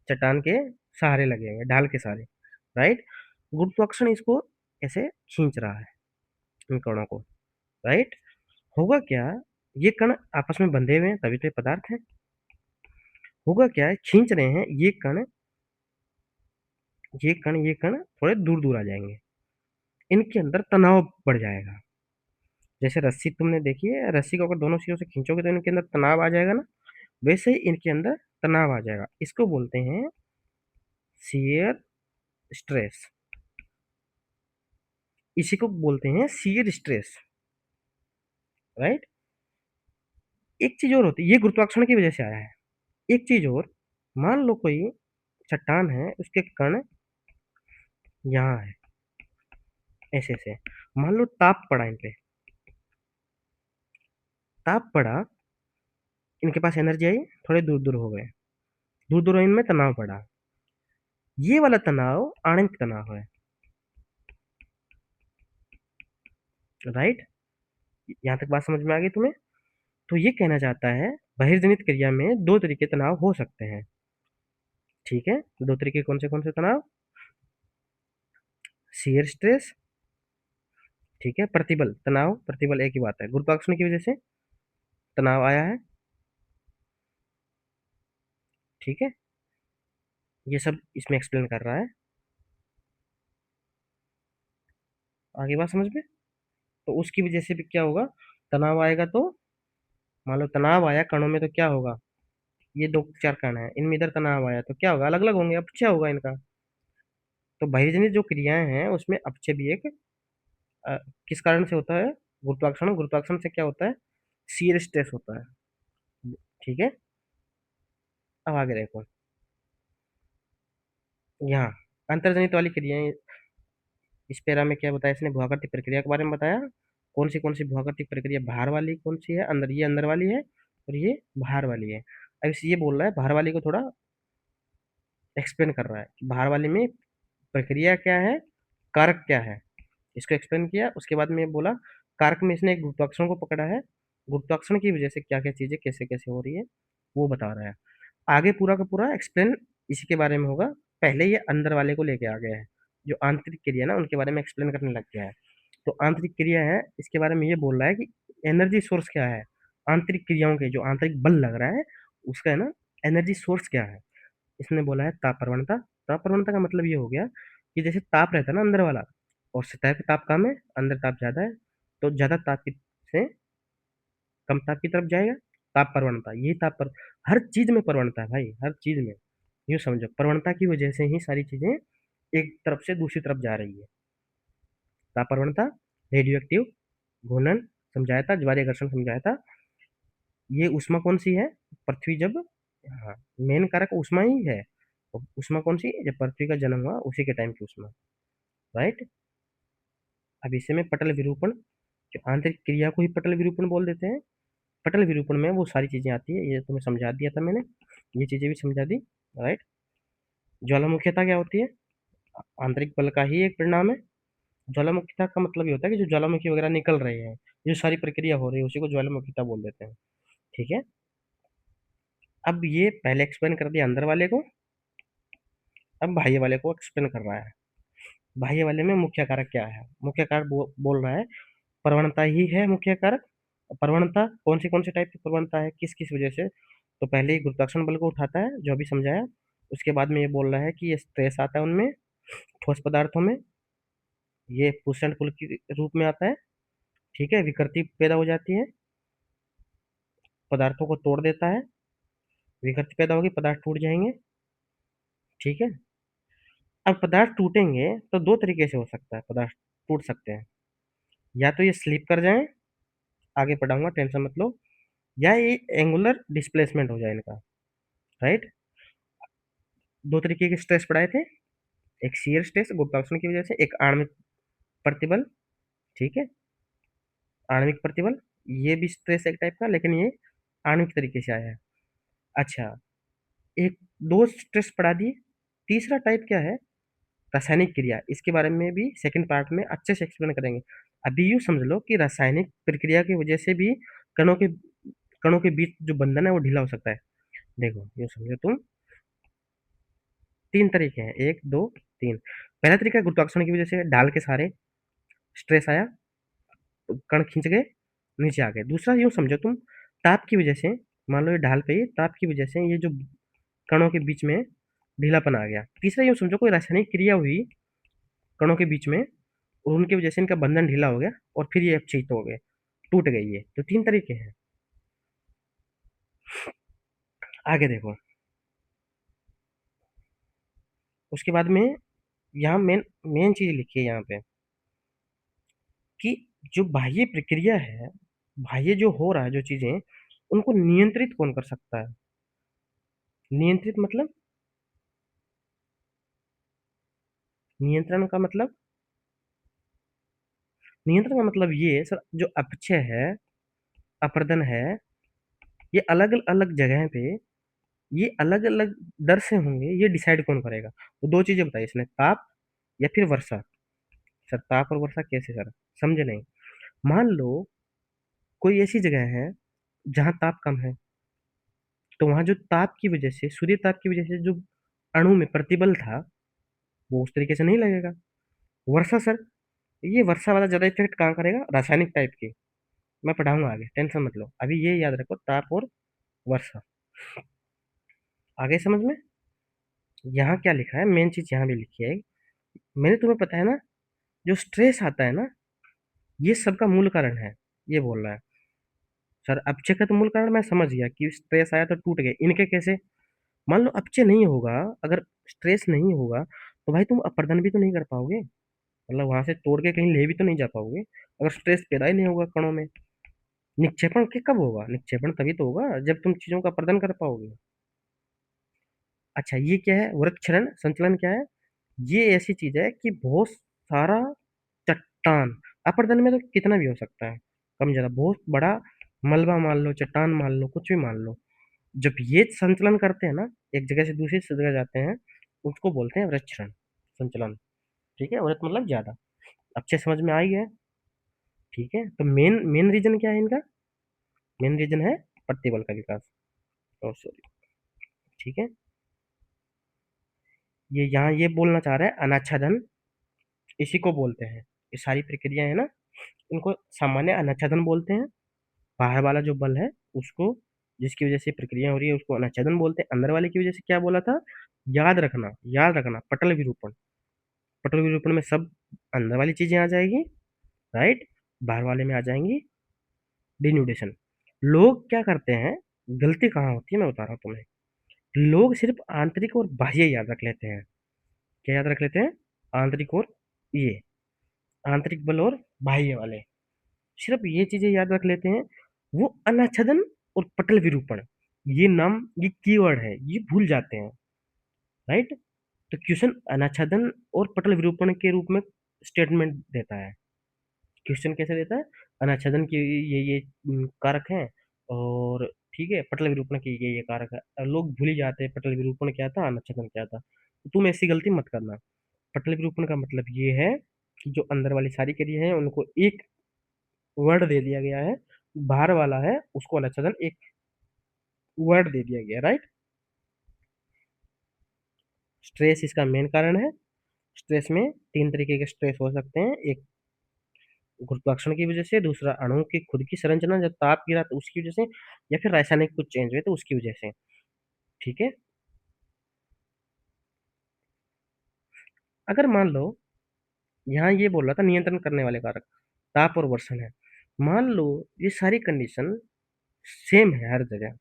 चट्टान के सहारे लगेंगे, ढाल के सहारे, राइट। गुरुत्वाकर्षण इसको ऐसे खींच रहा है, इन कणों को, राइट। होगा क्या, ये कण आपस में बंधे हुए हैं तभी तो ये पदार्थ है। होगा क्या है, खींच रहे हैं ये कण, ये कण थोड़े दूर दूर आ जाएंगे, इनके अंदर तनाव बढ़ जाएगा। जैसे रस्सी तुमने देखी है, रस्सी को अगर दोनों सिरों से खींचोगे तो इनके अंदर तनाव आ जाएगा ना, वैसे ही इनके अंदर तनाव आ जाएगा। इसको बोलते हैं शियर स्ट्रेस, इसी को बोलते हैं शियर स्ट्रेस, राइट। एक चीज और होती है, ये गुरुत्वाकर्षण की वजह से आया है। एक चीज और, मान लो कोई चट्टान है, उसके कण यहाँ है, ऐसे ऐसे। मान लो ताप पड़ा इन पे, ताप पड़ा, इनके पास एनर्जी आई, थोड़े दूर दूर हो गए, दूर दूर इनमें तनाव पड़ा। ये वाला तनाव आणविक तनाव है, राइट। यहाँ तक बात समझ में आ गई तुम्हें? तो ये कहना चाहता है बहिर्जनित क्रिया में दो तरीके तनाव हो सकते हैं, ठीक है। दो तरीके कौन से तनाव? शियर स्ट्रेस, ठीक है, प्रतिबल तनाव, प्रतिबल एक ही बात है, गुरुत्वाकर्षण की वजह से तनाव आया है, ठीक है। ये सब इसमें एक्सप्लेन कर रहा है। आगे बात समझ में? तो उसकी वजह से भी क्या होगा, तनाव आएगा तो, मान लो तनाव आया कणों में तो क्या होगा, ये दो चार कण है, इनमें इधर तनाव आया तो क्या होगा, अलग अलग होंगे, अपचय होगा इनका। तो बहिर्जनित जो क्रियाएं हैं उसमें अपचय भी एक अ, किस कारण से होता है? गुरुत्वाकर्षण, गुरुत्वाकर्षण से क्या होता है? शियर स्ट्रेस होता है, ठीक है। अब आगे देखो, यहाँ अंतर्जनित वाली क्रियाएं, इस पेरा में क्या बताया इसने, भूआकृति प्रक्रिया के बारे में बताया। कौन सी भूआकृति प्रक्रिया, भार वाली कौन सी है, अंदर, ये अंदर वाली है और ये भार वाली है। अब इसे ये बोल रहा है भार वाली को थोड़ा एक्सप्लेन कर रहा है कि भार वाली में प्रक्रिया क्या है, कारक क्या है, इसको एक्सप्लेन किया। उसके बाद में ये बोला कारक में इसने एक गुरुत्वाकर्षण को पकड़ा है, गुरुत्वाकर्षण की वजह से क्या क्या चीजें कैसे कैसे हो रही है वो बता रहा है। आगे पूरा का पूरा एक्सप्लेन इसी के बारे में होगा। पहले ये अंदर वाले को लेके आ गया है, जो आंतरिक क्रिया ना उनके बारे में एक्सप्लेन करने लग गया है। तो आंतरिक क्रिया है, इसके बारे में ये बोल रहा है कि एनर्जी सोर्स क्या है, आंतरिक क्रियाओं के जो आंतरिक बल लग रहा है उसका है ना, एनर्जी सोर्स क्या है। इसने बोला है ताप प्रवणता। ताप प्रवणता का मतलब ये हो गया कि जैसे ताप रहता है ना अंदर वाला, और सतह पे ताप कम है, अंदर ताप ज्यादा है, तो ज्यादा ताप से कम ताप की तरफ जाएगा, ताप प्रवणता। ये ताप पर हर चीज में प्रवणता है भाई, हर चीज में। यूँ समझो प्रवणता की वजह से ही सारी चीजें एक तरफ से दूसरी तरफ जा रही है। ताप प्रवणता, रेडियो एक्टिव, घूर्णन समझाया था, ज्वारीय घर्षण समझाया था। ये ऊष्मा कौन सी है, पृथ्वी जब, हाँ, मेन कारक ऊष्मा ही है। और ऊष्मा कौन सी, जब पृथ्वी का जन्म हुआ उसी के टाइम की ऊष्मा, राइट। अब इसे में पटल विरूपण, जो आंतरिक क्रिया को ही पटल विरूपण बोल देते हैं। पटल विरूपण में वो सारी चीजें आती है, ये तुम्हें समझा दिया था मैंने, ये चीजें भी समझा दी, राइट। ज्वालामुखीता क्या होती है, आंतरिक बल का ही एक परिणाम है। ज्वालामुखीता का मतलब ये होता है कि जो ज्वालामुखी वगैरह निकल रहे हैं, जो सारी प्रक्रिया हो रही है उसी को ज्वालामुखीता बोल देते हैं, ठीक है। अब ये पहले एक्सप्लेन कर दिया अंदर वाले को, अब बाह्य वाले को एक्सप्लेन कर रहा है। बाह्य वाले में मुख्य कारक क्या है, मुख्य कारक बोल रहा है प्रवणता ही है मुख्य कारक। प्रवणता कौन से टाइप की प्रवणता है, किस किस वजह से? तो पहले ही गुरुत्वाकर्षण बल को उठाता है जो अभी समझाया। उसके बाद में ये बोल रहा है कि ये स्ट्रेस आता है उनमें, ठोस पदार्थों में, ये पुश एंड पुल के रूप में आता है, ठीक है। विकृति पैदा हो जाती है, पदार्थों को तोड़ देता है, विकृति पैदा होगी, पदार्थ टूट जाएंगे, ठीक है। अब पदार्थ टूटेंगे तो दो तरीके से हो सकता है पदार्थ टूट सकते हैं, या तो ये स्लिप कर जाएं, आगे पढ़ाऊंगा टेंशन मत लो, या ये एंगुलर डिस्प्लेसमेंट हो जाए इनका, राइट। दो तरीके के स्ट्रेस पढ़ाए थे, एक शियर स्ट्रेस गुरुत्वाकर्षण की वजह से, एक आणविक प्रतिबल, ठीक है, आणविक प्रतिबल। ये भी स्ट्रेस एक टाइप का, लेकिन ये आणविक तरीके से आया है। अच्छा, एक दो स्ट्रेस पढ़ा दिए, तीसरा टाइप क्या है, रासायनिक क्रिया। इसके बारे में भी सेकंड पार्ट में अच्छे से एक्सप्लेन करेंगे। अभी यूँ समझ लो कि रासायनिक प्रक्रिया की वजह से भी कणों के कणों के बीच जो बंधन है वो ढीला हो सकता है। देखो यूँ समझो तुम, तीन तरीके हैं, एक दो तीन। पहला तरीका गुरुत्वाकर्षण की वजह से ढाल के सहारे स्ट्रेस आया, तो कण खींच गए, नीचे आ गए। दूसरा यूँ समझो तुम, ताप की वजह से, मान लो ये ढाल पे ही ताप की वजह से ये जो कणों के बीच में ढीलापन आ गया। तीसरा यूँ समझो कोई रासायनिक क्रिया हुई कणों के बीच में, और उनकी वजह से इनका बंधन ढीला हो गया और फिर ये अपचित हो गए, टूट गई। ये तो तीन तरीके हैं। आगे देखो, उसके बाद में यहाँ मेन मेन चीज लिखी है यहाँ पे कि जो बाह्य प्रक्रिया है, बाह्य जो हो रहा है जो चीजें, उनको नियंत्रित कौन कर सकता है? नियंत्रित मतलब, नियंत्रण का मतलब नियंत्रण का मतलब ये है सर, जो अपचय है, अपर्दन है, ये अलग अलग जगह पे, ये अलग अलग दर से होंगे, ये डिसाइड कौन करेगा? तो दो चीजें बताई इसने, ताप या फिर वर्षा। सर ताप और वर्षा कैसे सर, समझे नहीं? मान लो कोई ऐसी जगह है जहाँ ताप कम है, तो वहां जो ताप की वजह से, सूर्य ताप की वजह से जो अणु में प्रतिबल था, वो उस तरीके से नहीं लगेगा। वर्षा सर, ये वर्षा वाला ज्यादा इफेक्ट कहाँ करेगा? रासायनिक टाइप की। मैं पढ़ाऊंगा आगे, टेंशन मत लो, अभी ये याद रखो, ताप और वर्षा। आगे समझ में? यहाँ क्या लिखा है, मेन चीज यहाँ भी लिखी है, मैंने तुम्हें पता है ना, जो स्ट्रेस आता है ना, ये सबका मूल कारण है, ये बोल रहा है। सर अपचे का तो मूल कारण मैं समझ गया कि स्ट्रेस आया तो टूट गए, इनके कैसे? मान लो अपचे नहीं होगा, अगर स्ट्रेस नहीं होगा, तो भाई तुम अपर्दन भी तो नहीं कर पाओगे, मतलब वहां से तोड़ के कहीं ले भी तो नहीं जा पाओगे, अगर स्ट्रेस पैदा ही नहीं होगा कणों में। निक्षेपण के कब होगा? निक्षेपण तभी तो होगा जब तुम चीजों का अपर्दन कर पाओगे। अच्छा ये क्या है, वृक्षरण संचलन क्या है? ये ऐसी चीज है कि बहुत सारा चट्टान, अपर्दन में तो कितना भी हो सकता है, कम ज्यादा, बहुत बड़ा मलबा मान लो, चट्टान मान लो, कुछ भी मान लो, जब ये संचलन करते हैं ना, एक जगह से दूसरी जगह जाते हैं, उसको बोलते हैं वृक्षरण संचलन। ठीक है, वृत्त मतलब ज्यादा। अच्छे समझ में आ ही है? ठीक है, तो मेन मेन रीजन क्या है इनका? मेन रीजन है प्रतिबल का विकास। और सॉरी, ठीक है, ये यहाँ ये बोलना चाह रहा है अनाच्छादन, इसी को बोलते हैं, ये सारी प्रक्रिया है ना, इनको सामान्य अनाच्छादन बोलते हैं। बाहर वाला जो बल है उसको, जिसकी वजह से प्रक्रिया हो रही है, उसको अनाच्छादन बोलते हैं। अंदर वाले की वजह से क्या बोला था? याद रखना, याद रखना, पटल विरूपण। पटल विरूपण में सब अंदर वाली चीजें आ जाएगी, राइट, बाहर वाले में आ जाएंगी डिन्यूडेशन। लोग क्या करते हैं, गलती कहाँ होती है मैं बता रहा हूँ तुम्हें, लोग सिर्फ आंतरिक और बाह्य याद रख लेते हैं। क्या याद रख लेते हैं? आंतरिक और ये, आंतरिक बल और बाह्य वाले, सिर्फ ये चीजें याद रख लेते हैं। वो अनाच्छादन और पटल विरूपण, ये नाम, ये कीवर्ड है, ये भूल जाते हैं, राइट। तो क्वेश्चन अनाच्छादन और पटल विरूपण के रूप में स्टेटमेंट देता है। क्वेश्चन कैसे देता है? अनाच्छादन की ये कारक हैं, और ठीक है, पटल विरूपण की ये कारक है। लोग भूल ही जाते हैं पटल विरूपण क्या था, अनाच्छादन क्या था, तो तुम ऐसी गलती मत करना। पटल विरूपण का मतलब ये है कि जो अंदर वाली सारी क्रिया है उनको एक वर्ड दे दिया गया है, बाहर वाला है उसको अनाच्छादन एक वर्ड दे दिया गया, राइट। स्ट्रेस इसका मेन कारण है। स्ट्रेस में तीन तरीके के स्ट्रेस हो सकते हैं, एक गुरुत्वाकर्षण की वजह से, दूसरा अणु की खुद की संरचना जब ताप गिरा तो उसकी वजह से, या फिर रासायनिक कुछ चेंज हुए तो उसकी वजह से। ठीक है, अगर मान लो यहाँ ये बोल रहा था नियंत्रण करने वाले कारक ताप और वर्षण है, मान लो ये सारी कंडीशन सेम है हर जगह,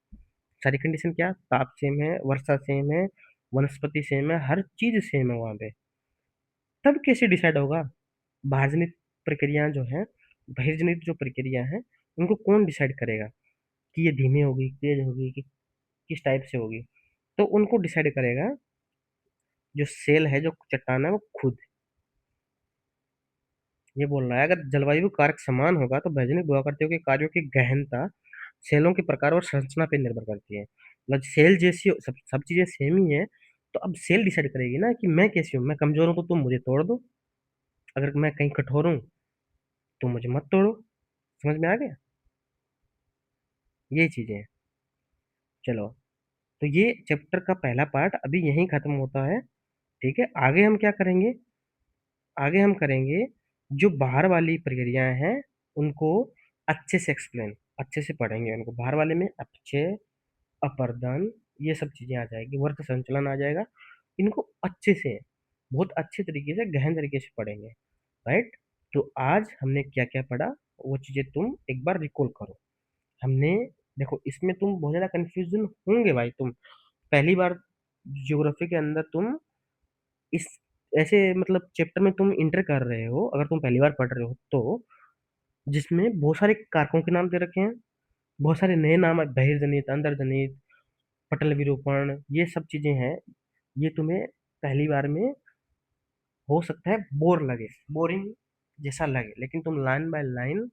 सारी कंडीशन क्या, ताप सेम है, वर्षा सेम है, वनस्पति सेम है, हर चीज सेम है वहां पे, तब कैसे डिसाइड होगा? बाह्यजनित प्रक्रियाएं जो है, बहिर्जनित जो प्रक्रिया है, उनको कौन डिसाइड करेगा कि ये धीमी होगी, तेज होगी, कि किस टाइप से होगी? तो उनको डिसाइड करेगा जो सेल है, जो चट्टान है, वो खुद। ये बोल रहा है अगर जलवायु कारक समान होगा तो वैज्ञानिक दुआ करते हो कि कार्यों की गहनता सेलों के प्रकार और संरचना पर निर्भर करती है। मतलब सेल जैसी सब सब चीजें सेम ही है, तो अब सेल डिसाइड करेगी ना कि मैं कैसी हूँ, मैं कमजोर हूँ तो तुम मुझे तोड़ दो, अगर मैं कहीं कठोर हूँ तो मुझे मत तोड़ो। समझ में आ गया? ये चीजें हैं। चलो, तो ये चैप्टर का पहला पार्ट अभी यहीं खत्म होता है। ठीक है, आगे हम क्या करेंगे? आगे हम करेंगे जो बाहर वाली प्रक्रियाएं हैं उनको अच्छे से एक्सप्लेन, अच्छे से पढ़ेंगे उनको। बाहर वाले में अपचय, अपर्दन, ये सब चीजें आ जाएगी, वर्त संचलन आ जाएगा, इनको अच्छे से, बहुत अच्छे तरीके से, गहन तरीके से पढ़ेंगे, राइट। तो आज हमने क्या क्या पढ़ा, वो चीजें तुम एक बार रिकॉल करो। हमने, देखो इसमें तुम बहुत ज्यादा कंफ्यूजन होंगे भाई, तुम पहली बार ज्योग्राफी के अंदर तुम इस ऐसे मतलब चैप्टर में तुम इंटर कर रहे हो, अगर तुम पहली बार पढ़ रहे हो तो, जिसमें बहुत सारे कारकों के नाम दे रखे हैं, बहुत सारे नए नाम है, बहिर्जनित, अंतर्जनित, पटल विरूपण, ये सब चीजें हैं। ये तुम्हें पहली बार में हो सकता है बोर लगे, बोरिंग जैसा लगे, लेकिन तुम लाइन बाय लाइन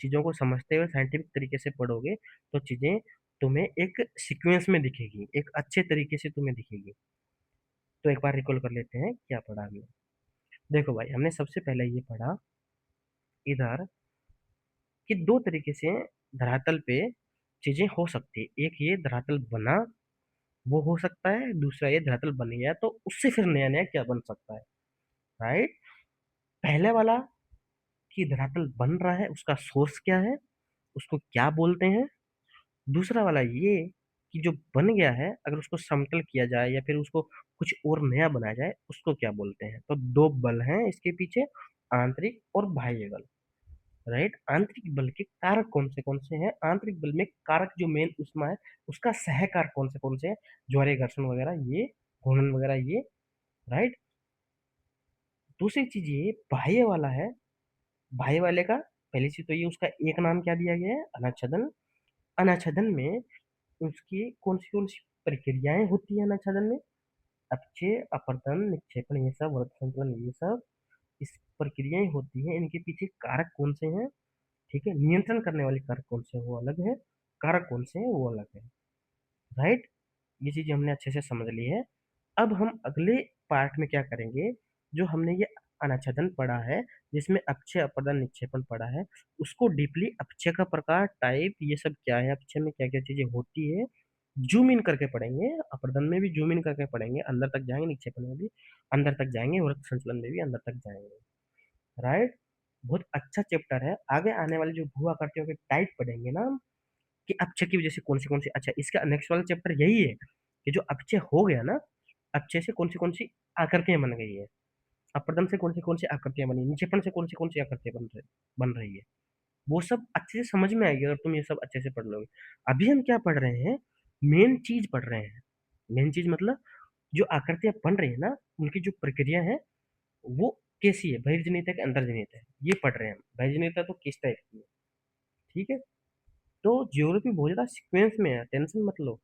चीज़ों को समझते हुए साइंटिफिक तरीके से पढ़ोगे तो चीज़ें तुम्हें एक सीक्वेंस में दिखेगी, एक अच्छे तरीके से तुम्हें दिखेगी। तो एक बार रिकॉल कर लेते हैं क्या पढ़ा हमने। देखो भाई, हमने सबसे पहले ये पढ़ा इधर कि दो तरीके से धरातल पे चीजें हो सकती है। एक ये धरातल बना, वो हो सकता है। दूसरा ये धरातल बन गया तो उससे फिर नया नया क्या बन सकता है। राइट। पहले वाला कि धरातल बन रहा है, उसका सोर्स क्या है, उसको क्या बोलते हैं। दूसरा वाला ये कि जो बन गया है, अगर उसको समतल किया जाए या फिर उसको कुछ और नया बनाया जाए, उसको क्या बोलते हैं। तो दो बल हैं इसके पीछे, आंतरिक और बाह्य बल। राइट। आंतरिक बल के कारक कौन से हैं। आंतरिक बल में कारक जो मेन उष्मा है, उसका सहकारक कौन से हैं। ज्वारीय घर्षण वगैरह ये, घूर्णन वगैरह ये। राइट। दूसरी चीज ये बाह्य वाला है। बाह्य वाले का पहली चीज तो ये, उसका एक नाम क्या दिया गया है, अनाच्छादन। अनाच्छादन में उसकी कौन सी प्रक्रियाएं होती है अनाच्छादन में। अपचय, अपवर्तन, निक्षेपण, ये सब वर्त संचलन, ये सब इस प्रक्रियाएं होती हैं। इनके पीछे कारक कौन से हैं। ठीक है। नियंत्रण करने वाले कारक कौन से हैं वो अलग है, कारक कौन से हैं वो अलग है। राइट। ये चीजें हमने अच्छे से समझ ली है। अब हम अगले पार्ट में क्या करेंगे, जो हमने ये अनाच्छादन पढ़ा है, जिसमें अपचय, अपरदन, निक्षेपण पढ़ा है, उसको डीपली अपचय का प्रकार, टाइप, ये सब क्या है, अपचय में क्या क्या चीजें होती है, जूम इन करके पढ़ेंगे। अपरदन में भी जूम इन करके पढ़ेंगे, अंदर तक जाएंगे। निक्षेपण में भी अंदर तक जाएंगे, और संचलन में भी अंदर तक जाएंगे। राइट। बहुत अच्छा चैप्टर है। आगे आने वाले जो भू आकृतियों के टाइप पढ़ेंगे ना, कि अपचय की वजह से कौन सी, अच्छा इसका नेक्स्ट वाला चैप्टर यही है कि जो अपचय हो गया ना, अपचय से कौन सी आकृतियां बन गई है, अपरदन से कौन सी आकृतियां बनी, निक्षेपण से कौन सी आकृतियां बन रही है। वो सब अच्छे से समझ में आएगी अगर तुम ये सब अच्छे से पढ़ लोगे। अभी हम क्या पढ़ रहे हैं, मेन चीज पढ़ रहे हैं। मेन चीज मतलब जो आकृतियां बन रही है ना, उनकी जो प्रक्रिया है वो कैसी है, बहिर्जनित है कि अंतर्जनित है, ये पढ़ रहे हैं हम। बहिर्जनित है तो किस टाइप की है। ठीक है। तो ज्योग्राफी बहुत ज्यादा सीक्वेंस में है, टेंशन मत लो।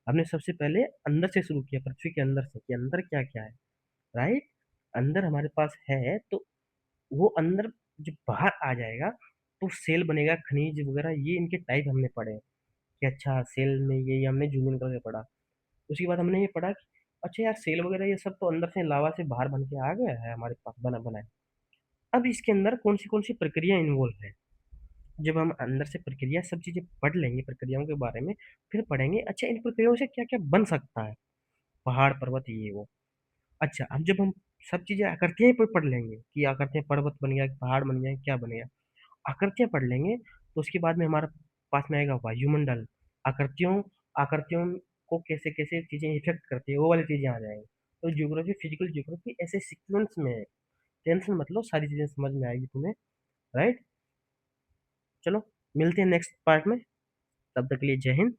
हमने सबसे पहले अंदर से शुरू किया, पृथ्वी के अंदर से, कि अंदर क्या क्या है। राइट। अंदर हमारे पास है तो वो अंदर जब बाहर आ जाएगा तो सेल बनेगा, खनिज वगैरह, ये इनके टाइप हमने पढ़े हैं। कि अच्छा सेल में ये हमने जूम इन करके पढ़ा। उसके बाद हमने ये पढ़ा कि अच्छा यार, सेल वगैरह ये सब तो अंदर से लावा से बाहर बन के आ गया है हमारे पास, बना बना है। अब इसके अंदर कौन सी प्रक्रिया इन्वॉल्व है। जब हम अंदर से प्रक्रिया सब चीजें पढ़ लेंगे, प्रक्रियाओं के बारे में, फिर पढ़ेंगे अच्छा इन प्रक्रियाओं से क्या क्या बन सकता है, पहाड़ पर्वत ये वो। अच्छा, अब जब हम सब चीजें आकृतियां ही पढ़ लेंगे कि आकृतियां पर्वत बन गया, पहाड़ बन गया, क्या बन गया, आकृतियां पढ़ लेंगे, तो उसके बाद में हमारे पास में आएगा वायुमंडल। आकृतियों आकृतियों को कैसे कैसे चीजें इफेक्ट करती है, वो वाली चीजें आ जाएंगी। तो ज्योग्राफी, फिजिकल ज्योग्राफी ऐसे सीक्वेंस में है। टेंशन मतलब सारी चीजें समझ में आएगी तुम्हें। राइट। चलो, मिलते हैं नेक्स्ट पार्ट में। तब तक के लिए जय हिंद।